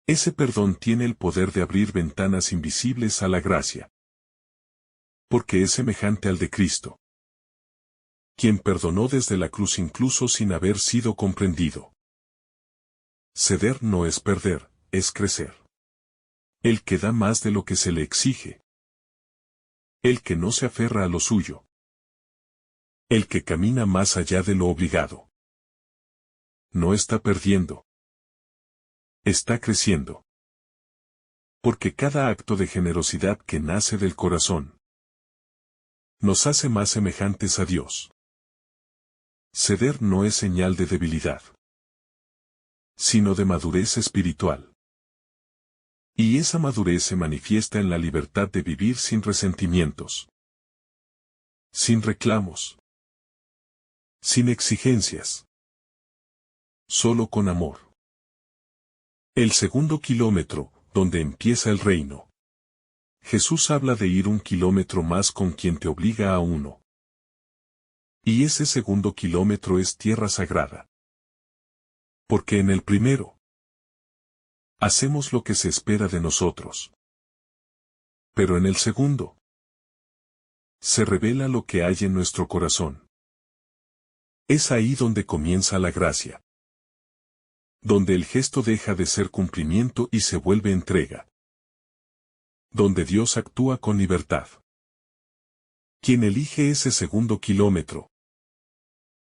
Ese perdón tiene el poder de abrir ventanas invisibles a la gracia. Porque es semejante al de Cristo. Quien perdonó desde la cruz incluso sin haber sido comprendido. Ceder no es perder, es crecer. El que da más de lo que se le exige. El que no se aferra a lo suyo. El que camina más allá de lo obligado. No está perdiendo. Está creciendo. Porque cada acto de generosidad que nace del corazón nos hace más semejantes a Dios. Ceder no es señal de debilidad, sino de madurez espiritual. Y esa madurez se manifiesta en la libertad de vivir sin resentimientos, sin reclamos, sin exigencias, solo con amor. El segundo kilómetro, donde empieza el reino. Jesús habla de ir 1 kilómetro más con quien te obliga a uno. Y ese segundo kilómetro es tierra sagrada. Porque en el primero, hacemos lo que se espera de nosotros. Pero en el segundo, se revela lo que hay en nuestro corazón. Es ahí donde comienza la gracia. Donde el gesto deja de ser cumplimiento y se vuelve entrega. Donde Dios actúa con libertad. Quien elige ese segundo kilómetro,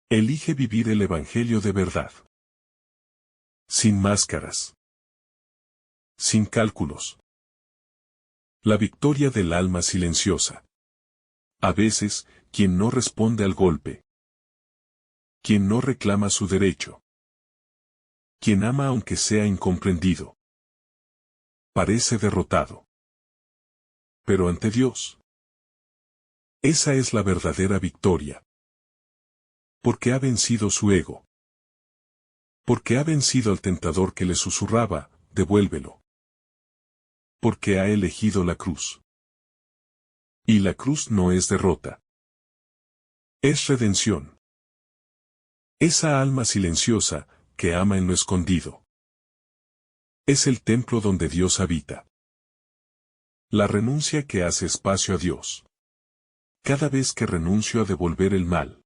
elige vivir el Evangelio de verdad. Sin máscaras. Sin cálculos. La victoria del alma silenciosa. A veces, quien no responde al golpe. Quien no reclama su derecho. Quien ama aunque sea incomprendido. Parece derrotado. Pero ante Dios. Esa es la verdadera victoria. Porque ha vencido su ego. Porque ha vencido al tentador que le susurraba, devuélvelo. Porque ha elegido la cruz. Y la cruz no es derrota. Es redención. Esa alma silenciosa, que ama en lo escondido. Es el templo donde Dios habita. La renuncia que hace espacio a Dios. Cada vez que renuncio a devolver el mal,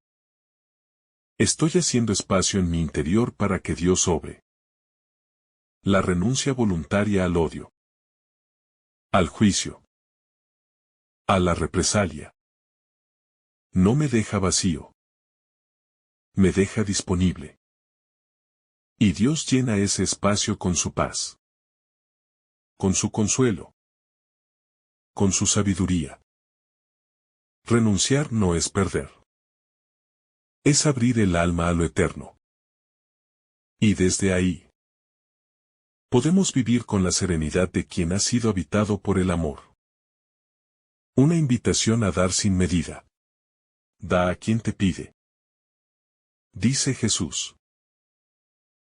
estoy haciendo espacio en mi interior para que Dios obre. La renuncia voluntaria al odio, al juicio, a la represalia. No me deja vacío. Me deja disponible. Y Dios llena ese espacio con su paz, con su consuelo, con su sabiduría. Renunciar no es perder. Es abrir el alma a lo eterno. Y desde ahí, podemos vivir con la serenidad de quien ha sido habitado por el amor. Una invitación a dar sin medida. Da a quien te pide. Dice Jesús.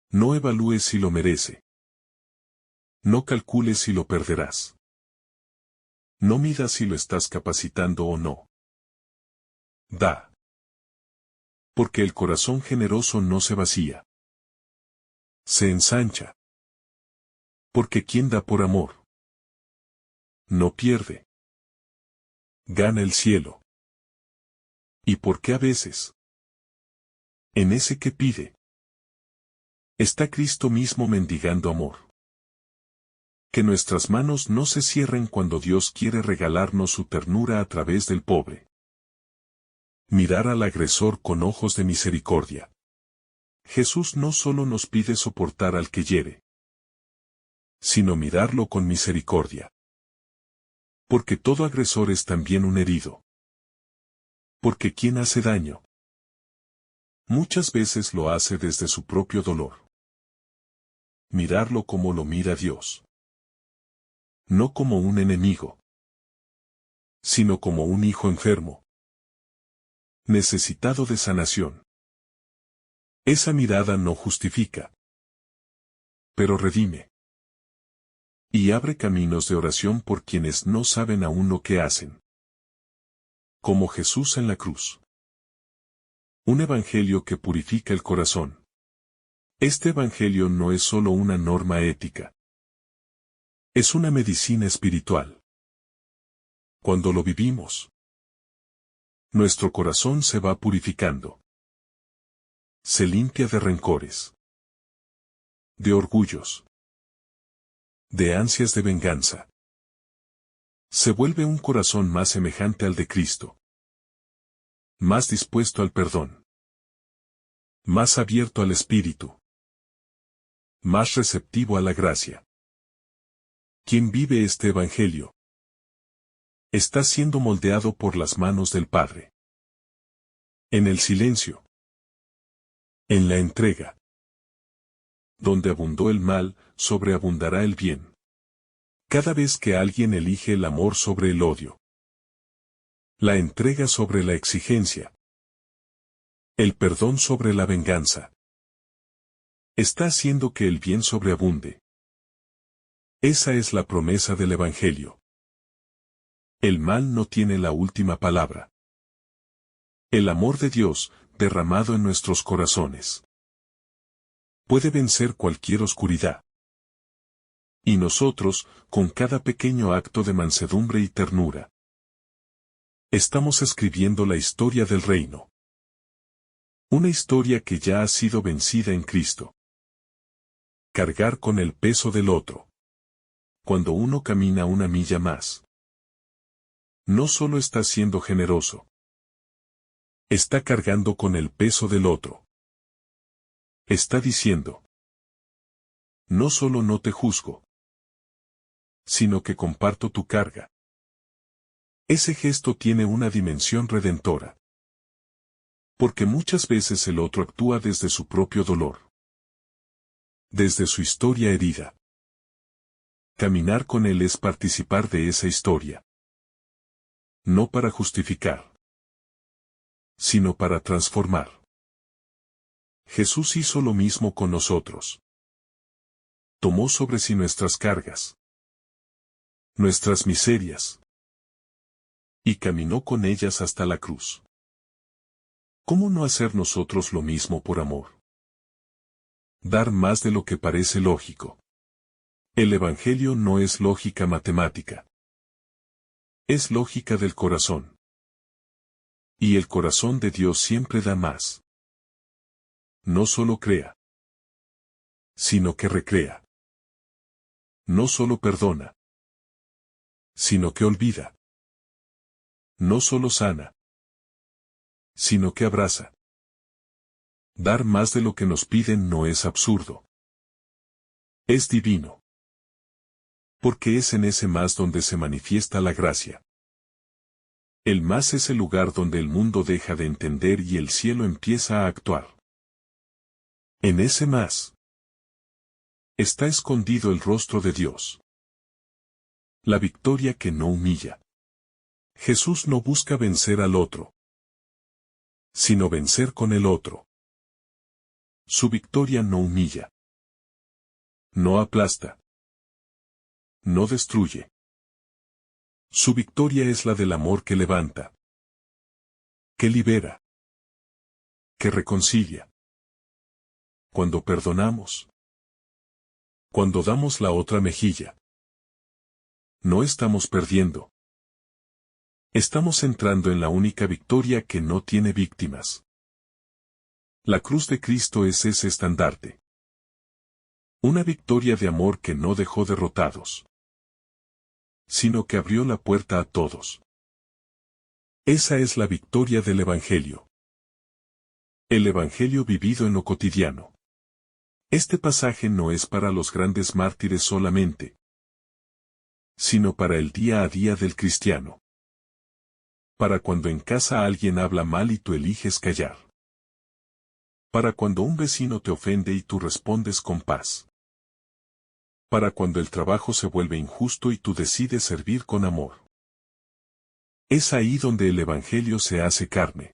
No evalúes si lo merece. No calcules si lo perderás. No midas si lo estás capacitando o no. Da. Porque el corazón generoso no se vacía. Se ensancha. Porque quien da por amor, no pierde. Gana el cielo. Y porque a veces, en ese que pide, está Cristo mismo mendigando amor. Que nuestras manos no se cierren cuando Dios quiere regalarnos su ternura a través del pobre. Mirar al agresor con ojos de misericordia. Jesús no solo nos pide soportar al que hiere, sino mirarlo con misericordia. Porque todo agresor es también un herido. Porque quien hace daño, muchas veces lo hace desde su propio dolor. Mirarlo como lo mira Dios. No como un enemigo, sino como un hijo enfermo, necesitado de sanación. Esa mirada no justifica, pero redime. Y abre caminos de oración por quienes no saben aún lo que hacen. Como Jesús en la cruz. Un evangelio que purifica el corazón. Este evangelio no es solo una norma ética. Es una medicina espiritual. Cuando lo vivimos, nuestro corazón se va purificando. Se limpia de rencores, de orgullos, de ansias de venganza. Se vuelve un corazón más semejante al de Cristo. Más dispuesto al perdón. Más abierto al Espíritu. Más receptivo a la gracia. Quien vive este Evangelio está siendo moldeado por las manos del Padre. En el silencio. En la entrega. Donde abundó el mal, sobreabundará el bien. Cada vez que alguien elige el amor sobre el odio. La entrega sobre la exigencia. El perdón sobre la venganza. Está haciendo que el bien sobreabunde. Esa es la promesa del Evangelio. El mal no tiene la última palabra. El amor de Dios, derramado en nuestros corazones, puede vencer cualquier oscuridad. Y nosotros, con cada pequeño acto de mansedumbre y ternura, estamos escribiendo la historia del reino. Una historia que ya ha sido vencida en Cristo. Cargar con el peso del otro. Cuando uno camina una milla más, no solo está siendo generoso, está cargando con el peso del otro. Está diciendo, no solo no te juzgo, sino que comparto tu carga. Ese gesto tiene una dimensión redentora. Porque muchas veces el otro actúa desde su propio dolor. Desde su historia herida. Caminar con él es participar de esa historia. No para justificar, sino para transformar. Jesús hizo lo mismo con nosotros. Tomó sobre sí nuestras cargas, nuestras miserias, y caminó con ellas hasta la cruz. ¿Cómo no hacer nosotros lo mismo por amor? Dar más de lo que parece lógico. El Evangelio no es lógica matemática. Es lógica del corazón. Y el corazón de Dios siempre da más. No solo crea, sino que recrea. No solo perdona, sino que olvida. No solo sana, sino que abraza. Dar más de lo que nos piden no es absurdo. Es divino. Porque es en ese más donde se manifiesta la gracia. El más es el lugar donde el mundo deja de entender y el cielo empieza a actuar. En ese más está escondido el rostro de Dios. La victoria que no humilla. Jesús no busca vencer al otro, sino vencer con el otro. Su victoria no humilla. No aplasta. No destruye. Su victoria es la del amor que levanta, que libera, que reconcilia. Cuando perdonamos, cuando damos la otra mejilla, no estamos perdiendo. Estamos entrando en la única victoria que no tiene víctimas. La cruz de Cristo es ese estandarte. Una victoria de amor que no dejó derrotados, sino que abrió la puerta a todos. Esa es la victoria del Evangelio. El Evangelio vivido en lo cotidiano. Este pasaje no es para los grandes mártires solamente, sino para el día a día del cristiano. Para cuando en casa alguien habla mal y tú eliges callar. Para cuando un vecino te ofende y tú respondes con paz. Para cuando el trabajo se vuelve injusto y tú decides servir con amor. Es ahí donde el Evangelio se hace carne.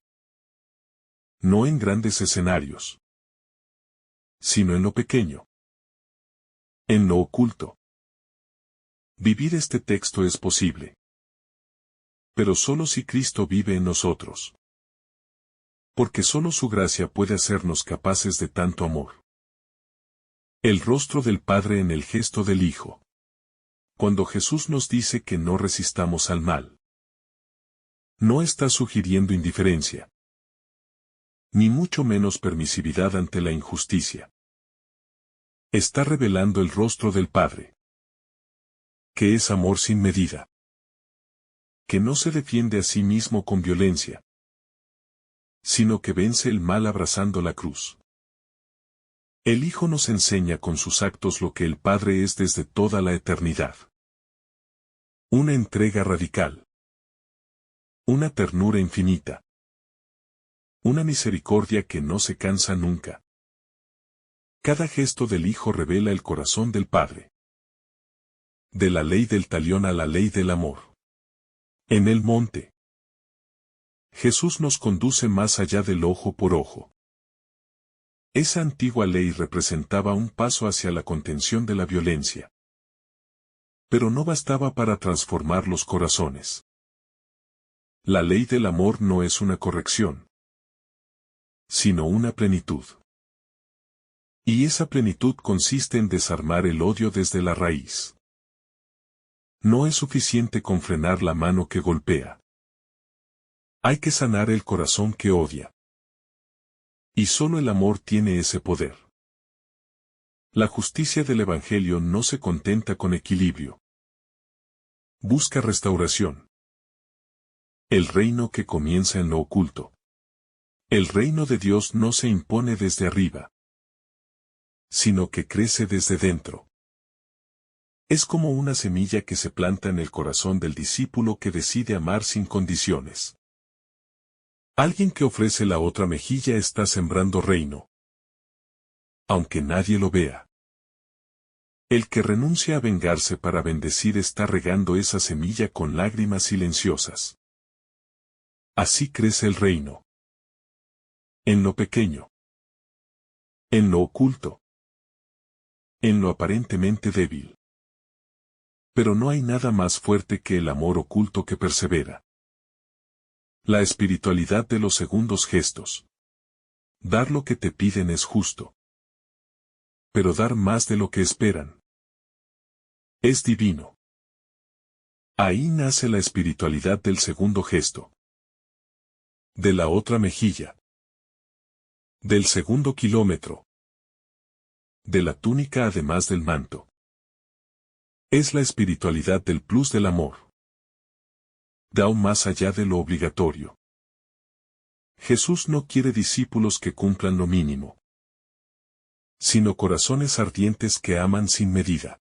No en grandes escenarios, sino en lo pequeño. En lo oculto. Vivir este texto es posible. Pero solo si Cristo vive en nosotros. Porque solo su gracia puede hacernos capaces de tanto amor. El rostro del Padre en el gesto del Hijo. Cuando Jesús nos dice que no resistamos al mal, no está sugiriendo indiferencia, ni mucho menos permisividad ante la injusticia. Está revelando el rostro del Padre, que es amor sin medida, que no se defiende a sí mismo con violencia, sino que vence el mal abrazando la cruz. El Hijo nos enseña con sus actos lo que el Padre es desde toda la eternidad. Una entrega radical. Una ternura infinita. Una misericordia que no se cansa nunca. Cada gesto del Hijo revela el corazón del Padre. De la ley del talión a la ley del amor. En el monte. Jesús nos conduce más allá del ojo por ojo. Esa antigua ley representaba un paso hacia la contención de la violencia. Pero no bastaba para transformar los corazones. La ley del amor no es una corrección, sino una plenitud. Y esa plenitud consiste en desarmar el odio desde la raíz. No es suficiente con frenar la mano que golpea. Hay que sanar el corazón que odia. Y solo el amor tiene ese poder. La justicia del Evangelio no se contenta con equilibrio. Busca restauración. El reino que comienza en lo oculto. El reino de Dios no se impone desde arriba, sino que crece desde dentro. Es como una semilla que se planta en el corazón del discípulo que decide amar sin condiciones. Alguien que ofrece la otra mejilla está sembrando reino, aunque nadie lo vea. El que renuncia a vengarse para bendecir está regando esa semilla con lágrimas silenciosas. Así crece el reino. En lo pequeño. En lo oculto. En lo aparentemente débil. Pero no hay nada más fuerte que el amor oculto que persevera. La espiritualidad de los segundos gestos. Dar lo que te piden es justo. Pero dar más de lo que esperan es divino. Ahí nace la espiritualidad del segundo gesto. De la otra mejilla. Del segundo kilómetro. De la túnica además del manto. Es la espiritualidad del plus del amor. Da aún más allá de lo obligatorio. Jesús no quiere discípulos que cumplan lo mínimo, sino corazones ardientes que aman sin medida.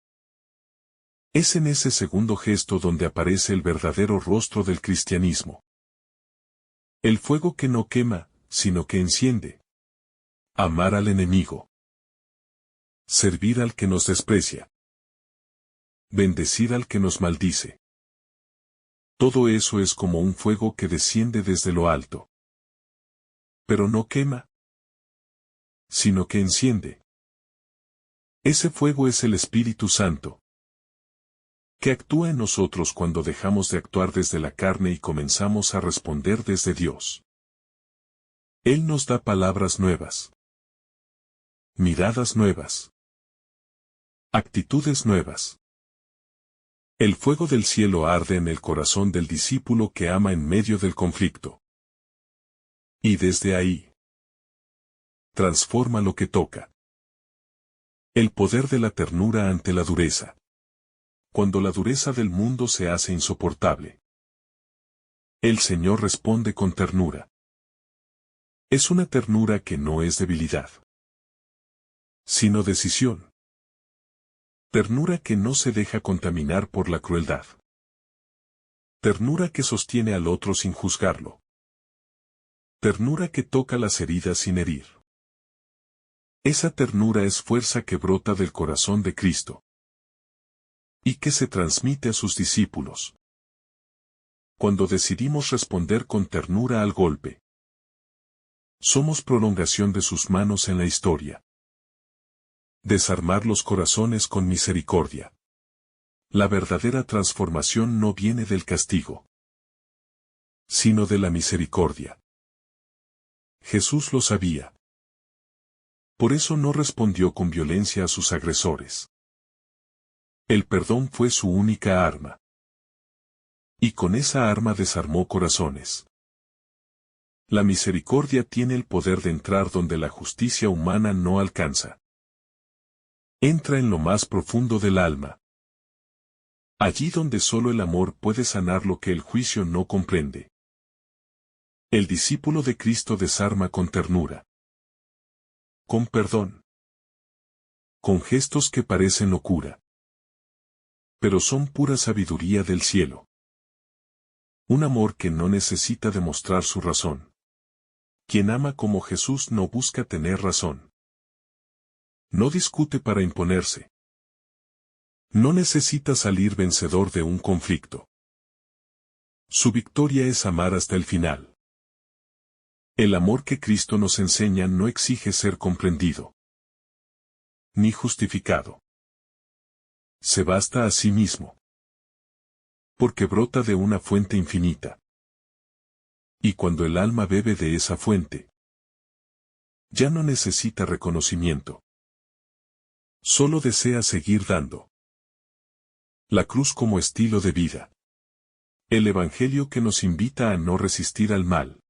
Es en ese segundo gesto donde aparece el verdadero rostro del cristianismo. El fuego que no quema, sino que enciende. Amar al enemigo. Servir al que nos desprecia. Bendecir al que nos maldice. Todo eso es como un fuego que desciende desde lo alto. Pero no quema, sino que enciende. Ese fuego es el Espíritu Santo, que actúa en nosotros cuando dejamos de actuar desde la carne y comenzamos a responder desde Dios. Él nos da palabras nuevas, miradas nuevas, actitudes nuevas. El fuego del cielo arde en el corazón del discípulo que ama en medio del conflicto. Y desde ahí, transforma lo que toca. El poder de la ternura ante la dureza. Cuando la dureza del mundo se hace insoportable, el Señor responde con ternura. Es una ternura que no es debilidad, sino decisión. Ternura que no se deja contaminar por la crueldad. Ternura que sostiene al otro sin juzgarlo. Ternura que toca las heridas sin herir. Esa ternura es fuerza que brota del corazón de Cristo y que se transmite a sus discípulos. Cuando decidimos responder con ternura al golpe, somos prolongación de sus manos en la historia. Desarmar los corazones con misericordia. La verdadera transformación no viene del castigo, sino de la misericordia. Jesús lo sabía. Por eso no respondió con violencia a sus agresores. El perdón fue su única arma. Y con esa arma desarmó corazones. La misericordia tiene el poder de entrar donde la justicia humana no alcanza. Entra en lo más profundo del alma. Allí donde solo el amor puede sanar lo que el juicio no comprende. El discípulo de Cristo desarma con ternura. Con perdón. Con gestos que parecen locura, pero son pura sabiduría del cielo. Un amor que no necesita demostrar su razón. Quien ama como Jesús no busca tener razón. No discute para imponerse. No necesita salir vencedor de un conflicto. Su victoria es amar hasta el final. El amor que Cristo nos enseña no exige ser comprendido, ni justificado. Se basta a sí mismo. Porque brota de una fuente infinita. Y cuando el alma bebe de esa fuente, ya no necesita reconocimiento. Solo desea seguir dando. La cruz como estilo de vida. El Evangelio que nos invita a no resistir al mal.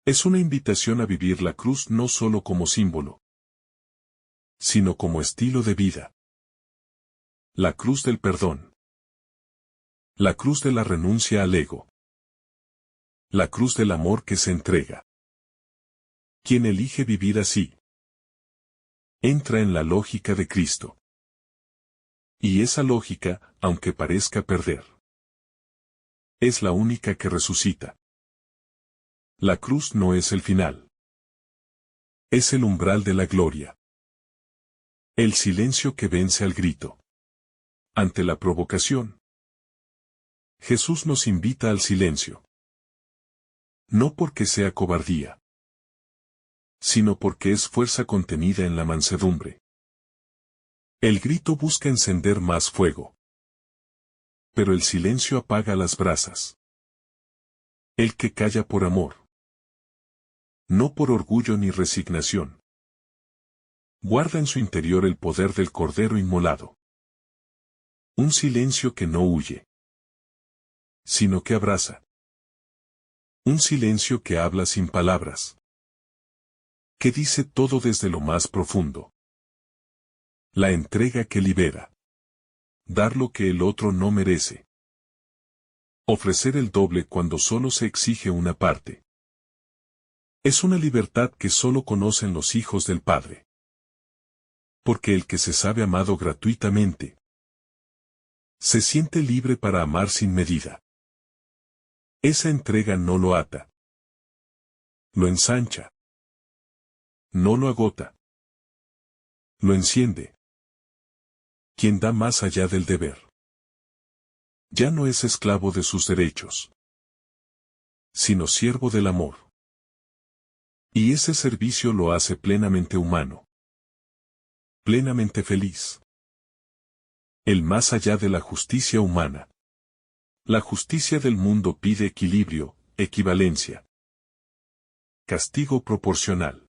Es una invitación a vivir la cruz no solo como símbolo, sino como estilo de vida. La cruz del perdón. La cruz de la renuncia al ego. La cruz del amor que se entrega. Quien elige vivir así, entra en la lógica de Cristo. Y esa lógica, aunque parezca perder, es la única que resucita. La cruz no es el final. Es el umbral de la gloria. El silencio que vence al grito. Ante la provocación, Jesús nos invita al silencio. No porque sea cobardía, sino porque es fuerza contenida en la mansedumbre. El grito busca encender más fuego, pero el silencio apaga las brasas. El que calla por amor, no por orgullo ni resignación, guarda en su interior el poder del Cordero inmolado. Un silencio que no huye, sino que abraza. Un silencio que habla sin palabras. Que dice todo desde lo más profundo. La entrega que libera. Dar lo que el otro no merece. Ofrecer el doble cuando solo se exige una parte. Es una libertad que solo conocen los hijos del Padre. Porque el que se sabe amado gratuitamente, se siente libre para amar sin medida. Esa entrega no lo ata. Lo ensancha. No lo agota. Lo enciende. Quien da más allá del deber. Ya no es esclavo de sus derechos, sino siervo del amor. Y ese servicio lo hace plenamente humano. Plenamente feliz. El más allá de la justicia humana. La justicia del mundo pide equilibrio, equivalencia. Castigo proporcional.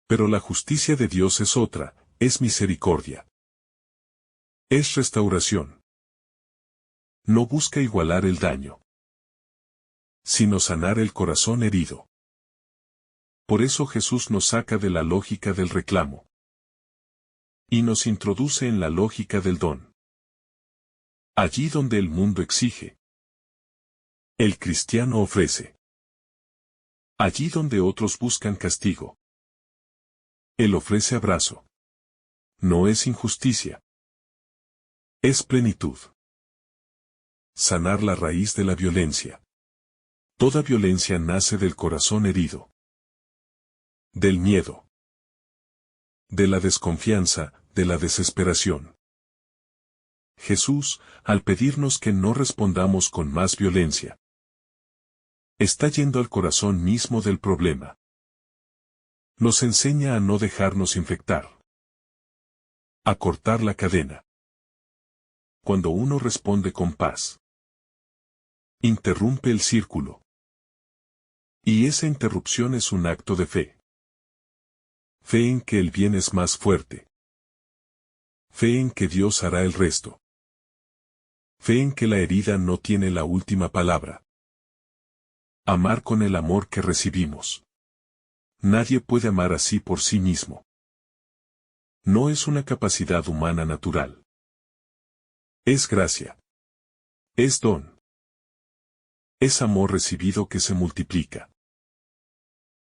Pero la justicia de Dios es otra, es misericordia. Es restauración. No busca igualar el daño, sino sanar el corazón herido. Por eso Jesús nos saca de la lógica del reclamo y nos introduce en la lógica del don. Allí donde el mundo exige, el cristiano ofrece. Allí donde otros buscan castigo, Él ofrece abrazo. No es injusticia, es plenitud. Sanar la raíz de la violencia. Toda violencia nace del corazón herido, del miedo, de la desconfianza, de la desesperación. Jesús, al pedirnos que no respondamos con más violencia, está yendo al corazón mismo del problema. Nos enseña a no dejarnos infectar, a cortar la cadena. Cuando uno responde con paz, interrumpe el círculo. Y esa interrupción es un acto de fe. Fe en que el bien es más fuerte. Fe en que Dios hará el resto. Fe en que la herida no tiene la última palabra. Amar con el amor que recibimos. Nadie puede amar así por sí mismo. No es una capacidad humana natural. Es gracia. Es don. Es amor recibido que se multiplica.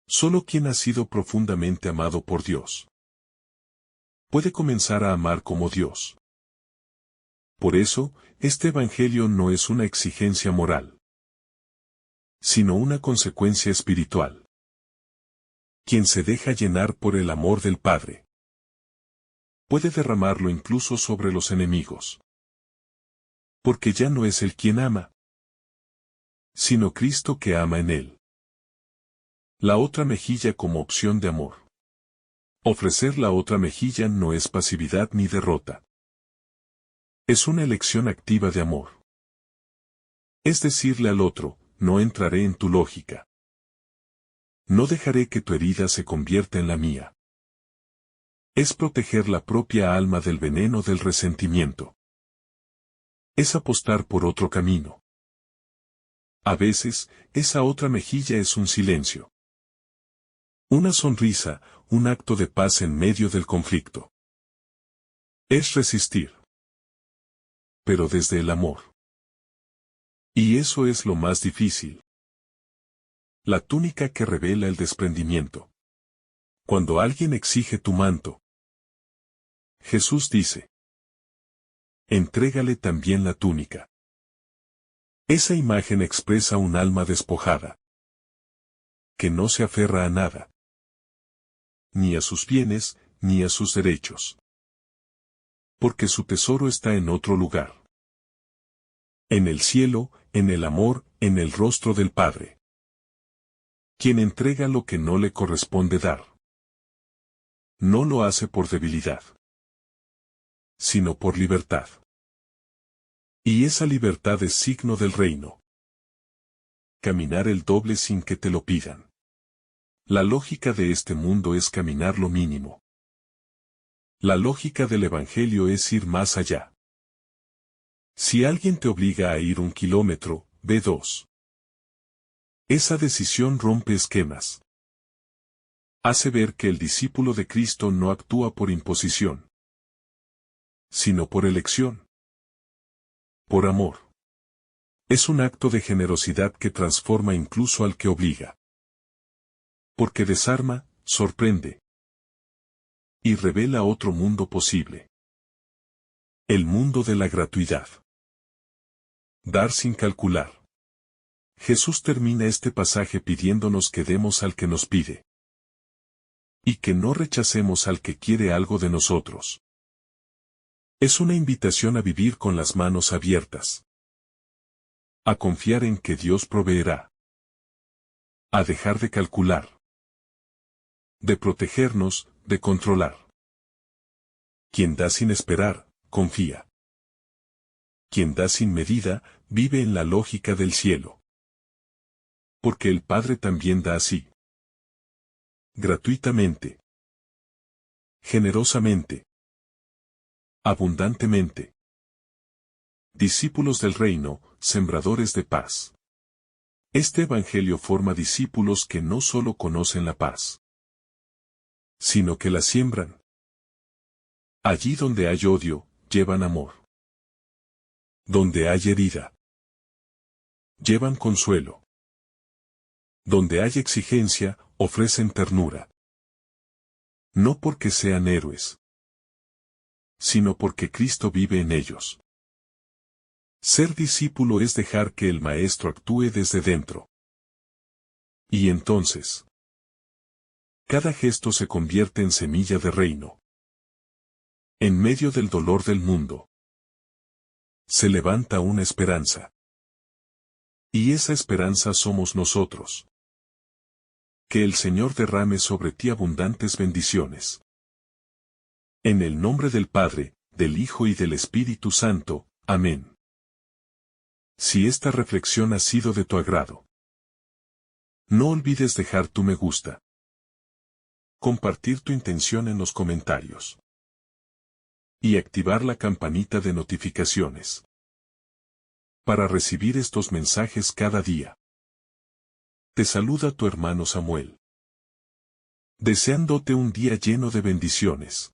Solo quien ha sido profundamente amado por Dios puede comenzar a amar como Dios. Por eso, este Evangelio no es una exigencia moral, sino una consecuencia espiritual. Quien se deja llenar por el amor del Padre puede derramarlo incluso sobre los enemigos. Porque ya no es Él quien ama, sino Cristo que ama en Él. La otra mejilla como opción de amor. Ofrecer la otra mejilla no es pasividad ni derrota. Es una elección activa de amor. Es decirle al otro, no entraré en tu lógica. No dejaré que tu herida se convierta en la mía. Es proteger la propia alma del veneno del resentimiento. Es apostar por otro camino. A veces, esa otra mejilla es un silencio. Una sonrisa, un acto de paz en medio del conflicto. Es resistir. Pero desde el amor. Y eso es lo más difícil. La túnica que revela el desprendimiento. Cuando alguien exige tu manto, Jesús dice, entrégale también la túnica. Esa imagen expresa un alma despojada, que no se aferra a nada, ni a sus bienes, ni a sus derechos. Porque su tesoro está en otro lugar. En el cielo, en el amor, en el rostro del Padre. Quien entrega lo que no le corresponde dar, no lo hace por debilidad, sino por libertad. Y esa libertad es signo del reino. Caminar el doble sin que te lo pidan. La lógica de este mundo es caminar lo mínimo. La lógica del Evangelio es ir más allá. Si alguien te obliga a ir 1 kilómetro, ve 2. Esa decisión rompe esquemas. Hace ver que el discípulo de Cristo no actúa por imposición, sino por elección. Por amor. Es un acto de generosidad que transforma incluso al que obliga. Porque desarma, sorprende. Y revela otro mundo posible. El mundo de la gratuidad. Dar sin calcular. Jesús termina este pasaje pidiéndonos que demos al que nos pide. Y que no rechacemos al que quiere algo de nosotros. Es una invitación a vivir con las manos abiertas. A confiar en que Dios proveerá. A dejar de calcular. De protegernos, de controlar. Quien da sin esperar, confía. Quien da sin medida, vive en la lógica del cielo. Porque el Padre también da así. Gratuitamente. Generosamente. Abundantemente. Discípulos del reino, sembradores de paz. Este evangelio forma discípulos que no solo conocen la paz, sino que la siembran. Allí donde hay odio, llevan amor. Donde hay herida, llevan consuelo. Donde hay exigencia, ofrecen ternura. No porque sean héroes, sino porque Cristo vive en ellos. Ser discípulo es dejar que el Maestro actúe desde dentro. Y entonces, cada gesto se convierte en semilla de reino. En medio del dolor del mundo, se levanta una esperanza. Y esa esperanza somos nosotros. Que el Señor derrame sobre ti abundantes bendiciones. En el nombre del Padre, del Hijo y del Espíritu Santo. Amén. Si esta reflexión ha sido de tu agrado, no olvides dejar tu me gusta. Compartir tu intención en los comentarios. Y activar la campanita de notificaciones. Para recibir estos mensajes cada día. Te saluda tu hermano Samuel. Deseándote un día lleno de bendiciones.